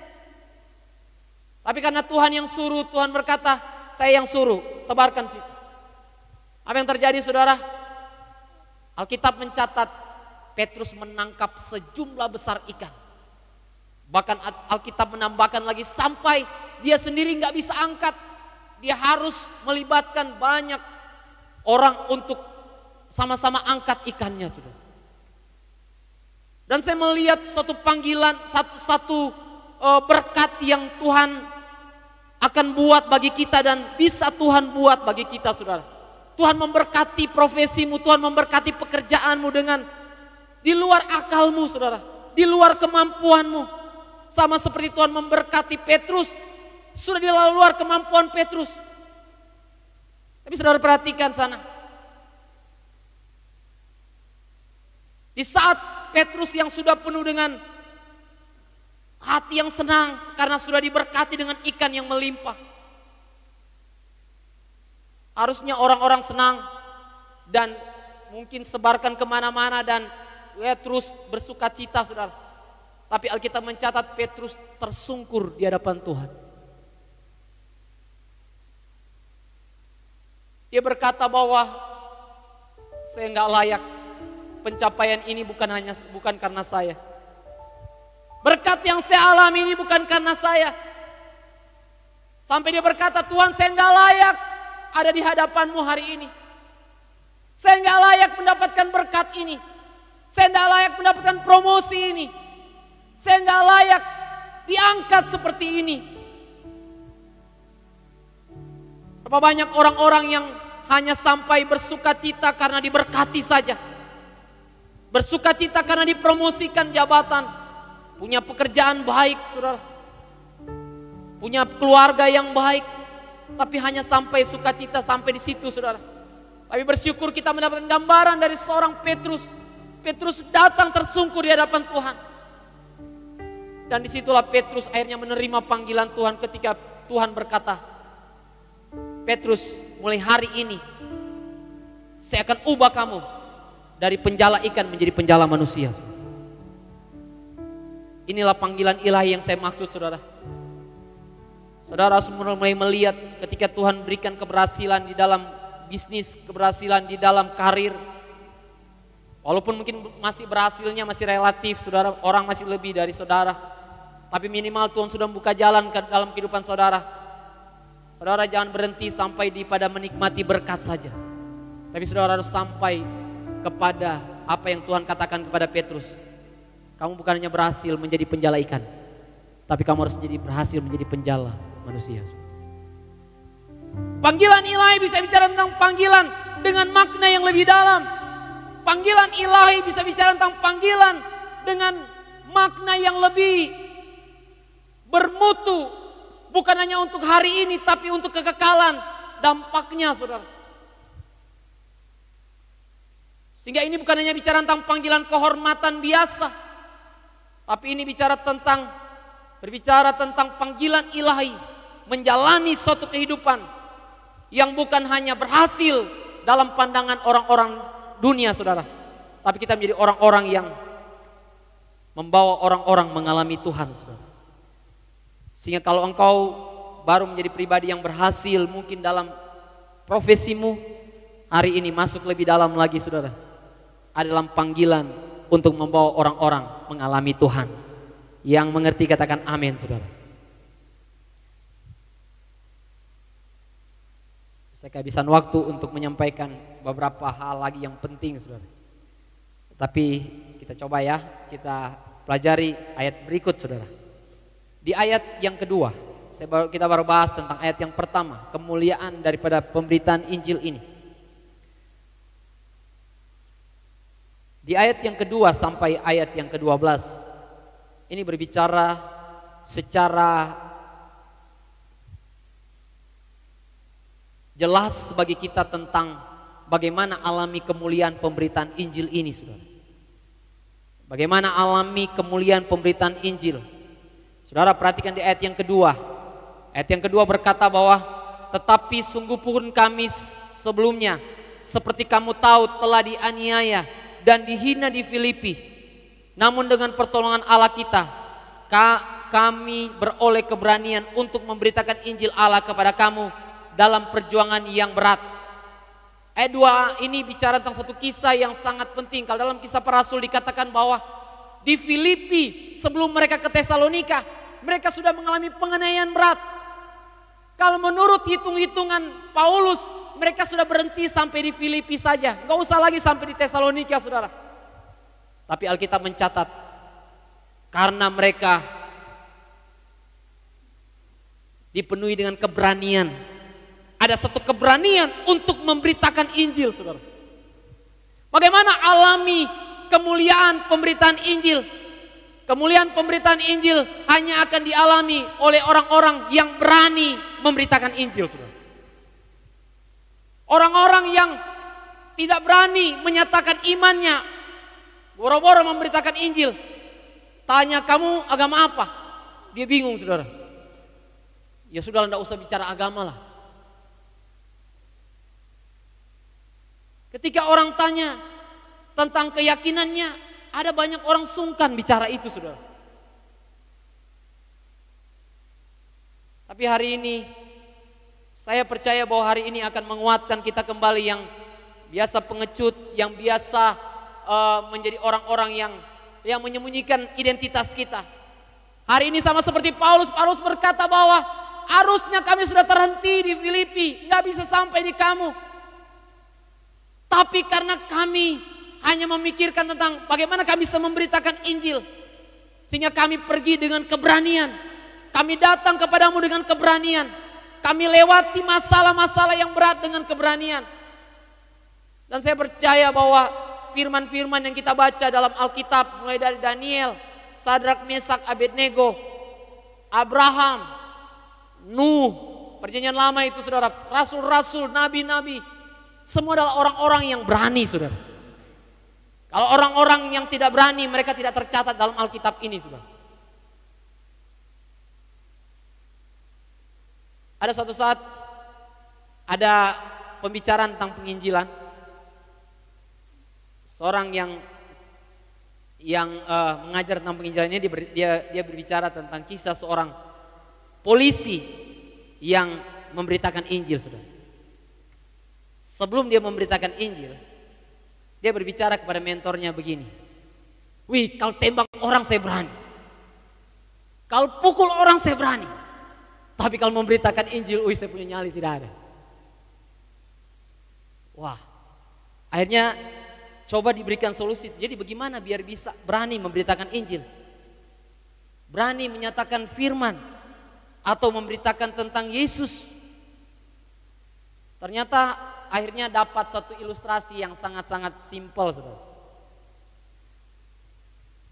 Tapi karena Tuhan yang suruh, Tuhan berkata, saya yang suruh, tebarkan situ. Apa yang terjadi, saudara? Alkitab mencatat Petrus menangkap sejumlah besar ikan. Bahkan Alkitab menambahkan lagi sampai dia sendiri nggak bisa angkat. Dia harus melibatkan banyak orang untuk sama-sama angkat ikannya, saudara. Dan saya melihat suatu panggilan, satu berkat yang Tuhan akan buat bagi kita dan bisa Tuhan buat bagi kita, saudara. Tuhan memberkati profesimu, Tuhan memberkati pekerjaanmu dengan di luar akalmu, saudara, di luar kemampuanmu. Sama seperti Tuhan memberkati Petrus, sudah di luar kemampuan Petrus. Tapi saudara perhatikan sana. Di saat Petrus yang sudah penuh dengan hati yang senang karena sudah diberkati dengan ikan yang melimpah. Harusnya orang-orang senang dan mungkin sebarkan kemana-mana dan terus bersuka cita, saudara. Tapi Alkitab mencatat Petrus tersungkur di hadapan Tuhan. Dia berkata bahwa saya nggak layak, pencapaian ini bukan karena saya. Berkat yang saya alami ini bukan karena saya. Sampai dia berkata, Tuhan, saya nggak layak ada di hadapanmu hari ini. Saya nggak layak mendapatkan berkat ini. Saya nggak layak mendapatkan promosi ini. Saya nggak layak diangkat seperti ini. Berapa banyak orang-orang yang hanya sampai bersuka cita karena diberkati saja. Bersuka cita karena dipromosikan jabatan. Punya pekerjaan baik, saudara. Punya keluarga yang baik. Tapi hanya sampai sukacita sampai di situ, saudara. Tapi bersyukur kita mendapatkan gambaran dari seorang Petrus. Petrus datang tersungkur di hadapan Tuhan. Dan disitulah Petrus akhirnya menerima panggilan Tuhan ketika Tuhan berkata, Petrus, mulai hari ini saya akan ubah kamu dari penjala ikan menjadi penjala manusia. Inilah panggilan ilahi yang saya maksud, saudara. Saudara harus mulai melihat ketika Tuhan berikan keberhasilan di dalam bisnis, keberhasilan di dalam karir. Walaupun mungkin masih berhasilnya masih relatif, saudara, orang masih lebih dari saudara. Tapi minimal Tuhan sudah membuka jalan ke dalam kehidupan saudara. Saudara jangan berhenti sampai pada menikmati berkat saja. Tapi saudara harus sampai kepada apa yang Tuhan katakan kepada Petrus. Kamu bukan hanya berhasil menjadi penjala ikan, tapi kamu harus berhasil menjadi penjala manusia. Panggilan ilahi bisa bicara tentang panggilan dengan makna yang lebih dalam. Panggilan ilahi bisa bicara tentang panggilan dengan makna yang lebih bermutu, bukan hanya untuk hari ini tapi untuk kekekalan dampaknya, saudara. Sehingga ini bukan hanya bicara tentang panggilan kehormatan biasa, tapi ini berbicara tentang panggilan ilahi menjalani suatu kehidupan yang bukan hanya berhasil dalam pandangan orang-orang dunia, saudara, tapi kita menjadi orang-orang yang membawa orang-orang mengalami Tuhan, saudara. Sehingga kalau engkau baru menjadi pribadi yang berhasil mungkin dalam profesimu, hari ini masuk lebih dalam lagi, saudara. Ada dalam panggilan untuk membawa orang-orang mengalami Tuhan. Yang mengerti katakan amin, saudara. Saya kehabisan waktu untuk menyampaikan beberapa hal lagi yang penting, saudara. Tapi kita coba ya, kita pelajari ayat berikut, saudara. Di ayat yang kedua, kita baru bahas tentang ayat yang pertama, kemuliaan daripada pemberitaan Injil ini. Di ayat yang kedua sampai ayat yang ke-12, ini berbicara secara jelas bagi kita tentang bagaimana alami kemuliaan pemberitaan Injil ini, saudara. Bagaimana alami kemuliaan pemberitaan Injil. Saudara perhatikan di ayat yang kedua. Ayat yang kedua berkata bahwa tetapi sungguh pun kami sebelumnya seperti kamu tahu telah dianiaya dan dihina di Filipi. Namun dengan pertolongan Allah kita kami beroleh keberanian untuk memberitakan Injil Allah kepada kamu dalam perjuangan yang berat. Ayat 2 ini bicara tentang satu kisah yang sangat penting. Kalau dalam Kisah Para Rasul dikatakan bahwa di Filipi sebelum mereka ke Tesalonika, mereka sudah mengalami penganiayaan berat. Kalau menurut hitung-hitungan Paulus, mereka sudah berhenti sampai di Filipi saja. Gak usah lagi sampai di Tesalonika, saudara. Tapi Alkitab mencatat, karena mereka dipenuhi dengan keberanian. Ada satu keberanian untuk memberitakan Injil, saudara. Bagaimana alami kemuliaan pemberitaan Injil? Kemuliaan pemberitaan Injil hanya akan dialami oleh orang-orang yang berani memberitakan Injil, saudara. Orang-orang yang tidak berani menyatakan imannya, boro-boro memberitakan Injil. Tanya, kamu agama apa? Dia bingung, saudara. Ya sudah, tidak usah bicara agama lah. Ketika orang tanya tentang keyakinannya, ada banyak orang sungkan bicara itu, saudara. Tapi hari ini, saya percaya bahwa hari ini akan menguatkan kita kembali yang biasa pengecut, yang biasa menjadi orang-orang yang menyembunyikan identitas kita. Hari ini sama seperti Paulus berkata bahwa harusnya kami sudah terhenti di Filipi, nggak bisa sampai di kamu. Tapi karena kami hanya memikirkan tentang bagaimana kami bisa memberitakan Injil, sehingga kami pergi dengan keberanian. Kami datang kepadamu dengan keberanian. Kami lewati masalah-masalah yang berat dengan keberanian. Dan saya percaya bahwa firman-firman yang kita baca dalam Alkitab, mulai dari Daniel, Sadrak, Mesak, Abednego, Abraham, Nuh, perjanjian lama itu, saudara, rasul-rasul, nabi-nabi, semua adalah orang-orang yang berani, saudara. Kalau orang-orang yang tidak berani, mereka tidak tercatat dalam Alkitab ini, saudara. Ada suatu saat ada pembicaraan tentang penginjilan. Seorang yang mengajar tentang penginjilan ini, dia berbicara tentang kisah seorang polisi yang memberitakan Injil, saudara. Sebelum dia memberitakan Injil, dia berbicara kepada mentornya begini. Wih, kalau tembak orang saya berani. Kalau pukul orang saya berani. Tapi kalau memberitakan Injil, wih, saya punya nyali tidak ada. Wah, akhirnya coba diberikan solusi. Jadi bagaimana biar bisa berani memberitakan Injil? Berani menyatakan firman atau memberitakan tentang Yesus. Ternyata akhirnya dapat satu ilustrasi yang sangat-sangat simpel, saudara.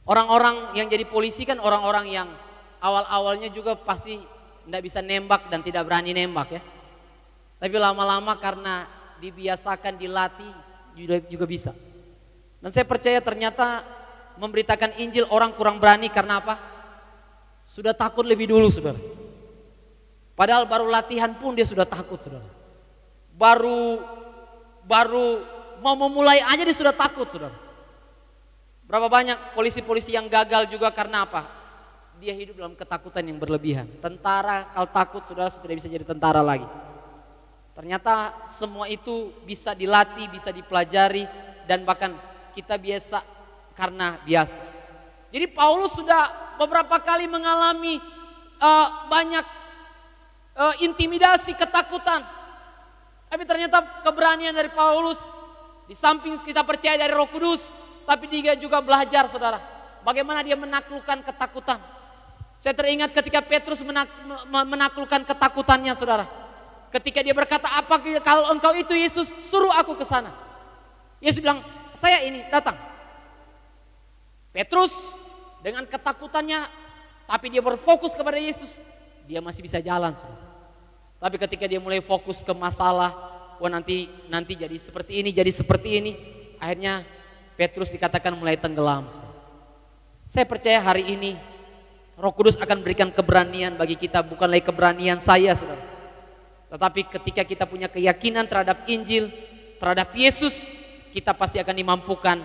Orang-orang yang jadi polisi kan orang-orang yang awal-awalnya juga pasti tidak bisa nembak dan tidak berani nembak, ya. Tapi lama-lama karena dibiasakan, dilatih juga bisa. Dan saya percaya ternyata memberitakan Injil orang kurang berani karena apa? Sudah takut lebih dulu, saudara. Padahal baru latihan pun dia sudah takut, saudara. Baru mau memulai aja dia sudah takut, saudara. Berapa banyak polisi-polisi yang gagal juga karena apa? Dia hidup dalam ketakutan yang berlebihan. Tentara kalau takut, saudara, sudah bisa jadi tentara lagi. Ternyata semua itu bisa dilatih, bisa dipelajari, dan bahkan kita biasa karena biasa. Jadi Paulus sudah beberapa kali mengalami banyak intimidasi, ketakutan. Tapi ternyata keberanian dari Paulus, di samping kita percaya dari Roh Kudus, tapi dia juga belajar, saudara, bagaimana dia menaklukkan ketakutan. Saya teringat ketika Petrus menaklukkan ketakutannya, saudara. Ketika dia berkata, apa kalau engkau itu Yesus, suruh aku ke sana. Yesus bilang, saya ini, datang. Petrus dengan ketakutannya, tapi dia berfokus kepada Yesus, dia masih bisa jalan, saudara. Tapi ketika dia mulai fokus ke masalah, wah nanti jadi seperti ini, akhirnya Petrus dikatakan mulai tenggelam. Saya percaya hari ini Roh Kudus akan berikan keberanian bagi kita, bukan lagi keberanian saya, saudara. Tetapi ketika kita punya keyakinan terhadap Injil, terhadap Yesus, kita pasti akan dimampukan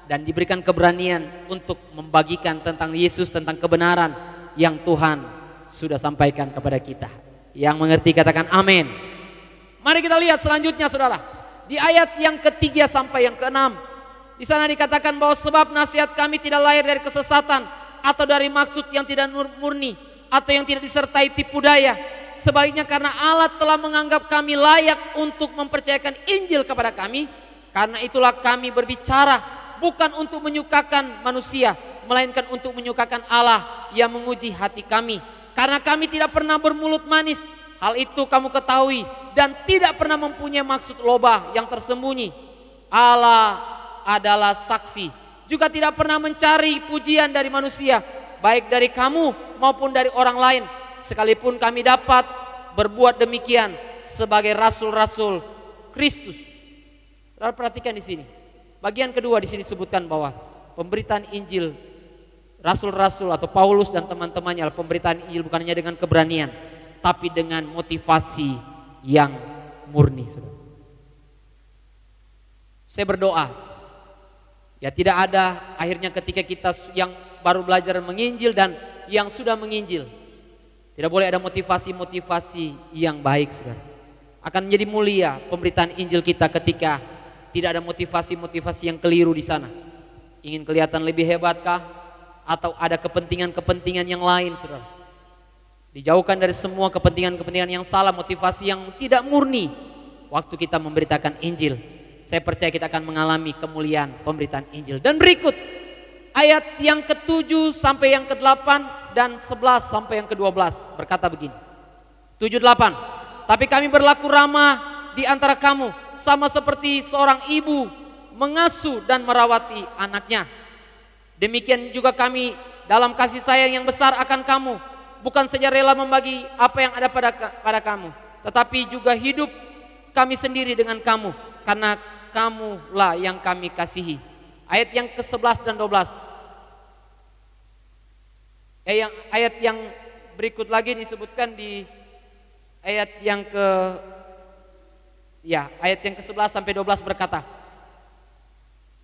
dan diberikan keberanian untuk membagikan tentang Yesus, tentang kebenaran yang Tuhan sudah sampaikan kepada kita. Yang mengerti katakan amin. Mari kita lihat selanjutnya, saudara. Di ayat yang ketiga sampai yang keenam, di sana dikatakan bahwa sebab nasihat kami tidak lahir dari kesesatan, atau dari maksud yang tidak murni atau yang tidak disertai tipu daya. Sebaliknya karena Allah telah menganggap kami layak untuk mempercayakan Injil kepada kami, karena itulah kami berbicara bukan untuk menyukakan manusia, melainkan untuk menyukakan Allah yang menguji hati kami. Karena kami tidak pernah bermulut manis, hal itu kamu ketahui, dan tidak pernah mempunyai maksud loba yang tersembunyi. Allah adalah saksi, juga tidak pernah mencari pujian dari manusia, baik dari kamu maupun dari orang lain. Sekalipun kami dapat berbuat demikian sebagai rasul-rasul Kristus. Lalu perhatikan di sini. Bagian kedua di sini disebutkan bahwa pemberitaan Injil rasul-rasul atau Paulus dan teman-temannya, pemberitaan Injil bukan hanya dengan keberanian, tapi dengan motivasi yang murni. Saya berdoa, ya tidak ada akhirnya ketika kita yang baru belajar menginjil dan yang sudah menginjil, tidak boleh ada motivasi-motivasi yang baik, saudara. Akan menjadi mulia pemberitaan Injil kita ketika tidak ada motivasi-motivasi yang keliru di sana. Ingin kelihatan lebih hebatkah? Atau ada kepentingan-kepentingan yang lain, saudara. Dijauhkan dari semua kepentingan-kepentingan yang salah, motivasi yang tidak murni. Waktu kita memberitakan Injil, saya percaya kita akan mengalami kemuliaan pemberitaan Injil. Dan berikut ayat yang ke-7 sampai yang ke-8 dan 11 sampai yang ke-12 berkata begini. 7-8. Tapi kami berlaku ramah di antara kamu, sama seperti seorang ibu mengasuh dan merawati anaknya. Demikian juga kami dalam kasih sayang yang besar akan kamu, bukan saja rela membagi apa yang ada pada kamu, tetapi juga hidup kami sendiri dengan kamu, karena kamulah yang kami kasihi. Ayat yang ke-11 dan 12. Ayat yang berikut lagi disebutkan di ayat yang ke-11 sampai 12 berkata,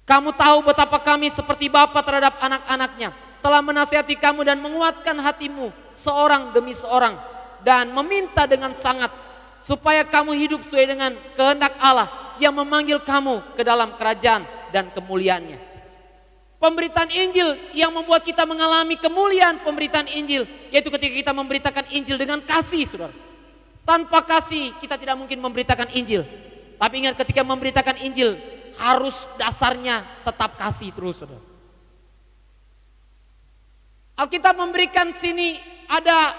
kamu tahu betapa kami seperti bapa terhadap anak-anaknya, telah menasihati kamu dan menguatkan hatimu seorang demi seorang, dan meminta dengan sangat supaya kamu hidup sesuai dengan kehendak Allah yang memanggil kamu ke dalam kerajaan dan kemuliaannya. Pemberitaan Injil yang membuat kita mengalami kemuliaan pemberitaan Injil, yaitu ketika kita memberitakan Injil dengan kasih, saudara. Tanpa kasih kita tidak mungkin memberitakan Injil. Tapi ingat, ketika memberitakan Injil harus dasarnya tetap kasih terus, saudara. Alkitab memberikan sini ada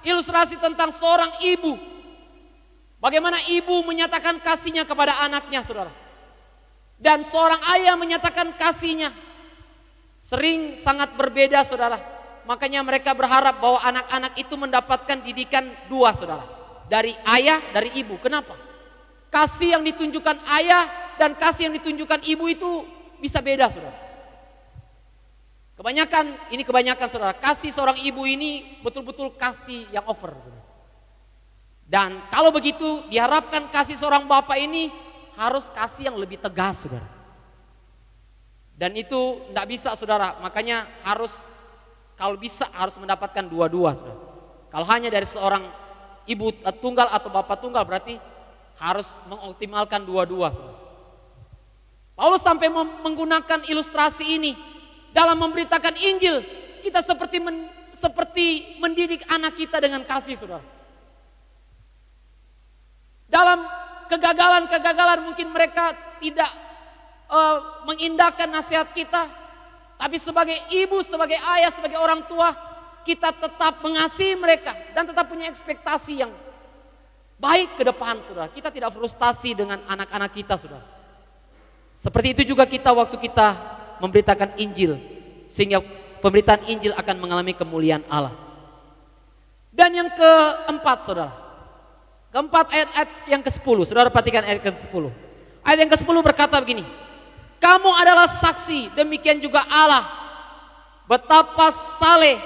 ilustrasi tentang seorang ibu. Bagaimana ibu menyatakan kasihnya kepada anaknya, saudara. Dan seorang ayah menyatakan kasihnya. Sering sangat berbeda, saudara. Makanya mereka berharap bahwa anak-anak itu mendapatkan didikan dua, saudara. Dari ayah, dari ibu. Kenapa? Kasih yang ditunjukkan ayah dan kasih yang ditunjukkan ibu itu bisa beda, saudara. Kebanyakan, saudara. Kasih seorang ibu ini betul-betul kasih yang over, saudara. Dan kalau begitu diharapkan kasih seorang bapak ini harus kasih yang lebih tegas, saudara. Dan itu tidak bisa, saudara. Makanya kalau bisa harus mendapatkan dua-dua, saudara. Kalau hanya dari seorang ibu tunggal atau bapak tunggal, berarti harus mengoptimalkan dua-dua, saudara. Paulus sampai menggunakan ilustrasi ini dalam memberitakan Injil. Kita seperti mendidik anak kita dengan kasih, saudara. Dalam kegagalan mungkin mereka tidak mengindahkan nasihat kita, tapi sebagai ibu, sebagai ayah, sebagai orang tua, kita tetap mengasihi mereka dan tetap punya ekspektasi yang baik ke depan, saudara. Kita tidak frustasi dengan anak-anak kita, saudara. Seperti itu juga kita waktu kita memberitakan Injil, sehingga pemberitaan Injil akan mengalami kemuliaan Allah. Dan yang keempat, saudara, keempat ayat yang ke-10, saudara perhatikan ayat ke-10. Ayat yang ke-10 berkata begini, kamu adalah saksi, demikian juga Allah, betapa saleh,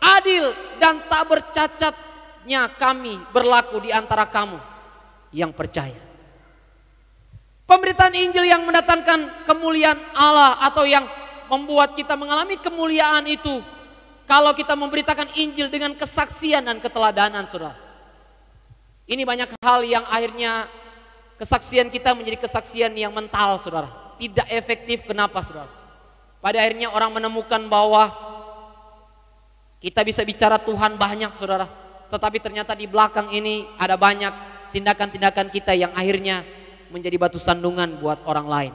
adil dan tak bercacatnya kami berlaku di antara kamu yang percaya. Pemberitaan Injil yang mendatangkan kemuliaan Allah atau yang membuat kita mengalami kemuliaan itu, kalau kita memberitakan Injil dengan kesaksian dan keteladanan, saudara. Ini banyak hal yang akhirnya kesaksian kita menjadi kesaksian yang mental, saudara. Tidak efektif. Kenapa, saudara? Pada akhirnya orang menemukan bahwa Kita bisa bicara Tuhan banyak saudara, tetapi ternyata di belakang ini ada banyak tindakan-tindakan kita yang akhirnya menjadi batu sandungan buat orang lain.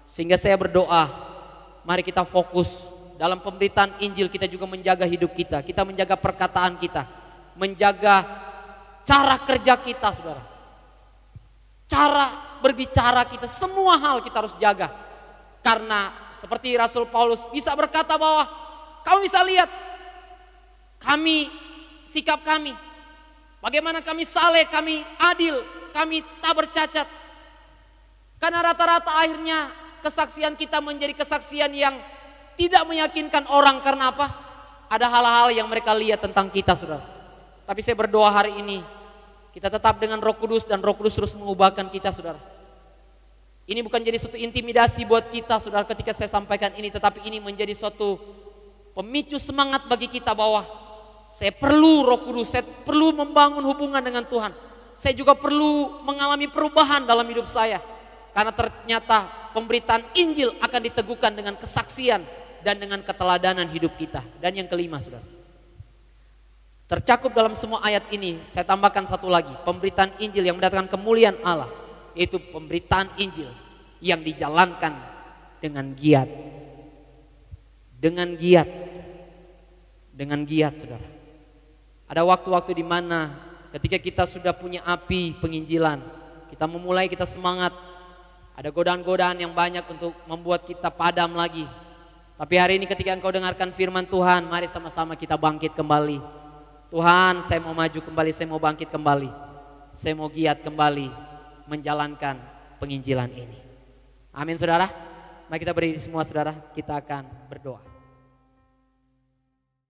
Sehingga saya berdoa, mari kita fokus dalam pemberitaan Injil, kita juga menjaga hidup kita menjaga perkataan kita, menjaga cara kerja kita saudara, cara berbicara kita, semua hal kita harus jaga. Karena seperti Rasul Paulus bisa berkata bahwa kamu bisa lihat kami, sikap kami, bagaimana kami saleh, kami adil, kami tak bercacat. Karena rata-rata akhirnya kesaksian kita menjadi kesaksian yang tidak meyakinkan orang. Karena apa? Ada hal-hal yang mereka lihat tentang kita saudara. Tapi saya berdoa hari ini kita tetap dengan Roh Kudus, dan Roh Kudus terus mengubahkan kita saudara. Ini bukan jadi suatu intimidasi buat kita saudara ketika saya sampaikan ini, tetapi ini menjadi suatu pemicu semangat bagi kita bahwa saya perlu Roh Kudus, saya perlu membangun hubungan dengan Tuhan. Saya juga perlu mengalami perubahan dalam hidup saya. Karena ternyata pemberitaan Injil akan diteguhkan dengan kesaksian dan dengan keteladanan hidup kita. Dan yang kelima saudara, tercakup dalam semua ayat ini, saya tambahkan satu lagi, pemberitaan Injil yang mendatangkan kemuliaan Allah, yaitu pemberitaan Injil yang dijalankan dengan giat. Dengan giat. Dengan giat saudara. Ada waktu-waktu di mana ketika kita sudah punya api penginjilan, kita memulai, kita semangat, ada godaan-godaan yang banyak untuk membuat kita padam lagi. Tapi hari ini ketika engkau dengarkan firman Tuhan, mari sama-sama kita bangkit kembali. Tuhan, saya mau maju kembali, saya mau bangkit kembali, saya mau giat kembali menjalankan penginjilan ini. Amin saudara. Mari kita berdiri semua saudara, kita akan berdoa.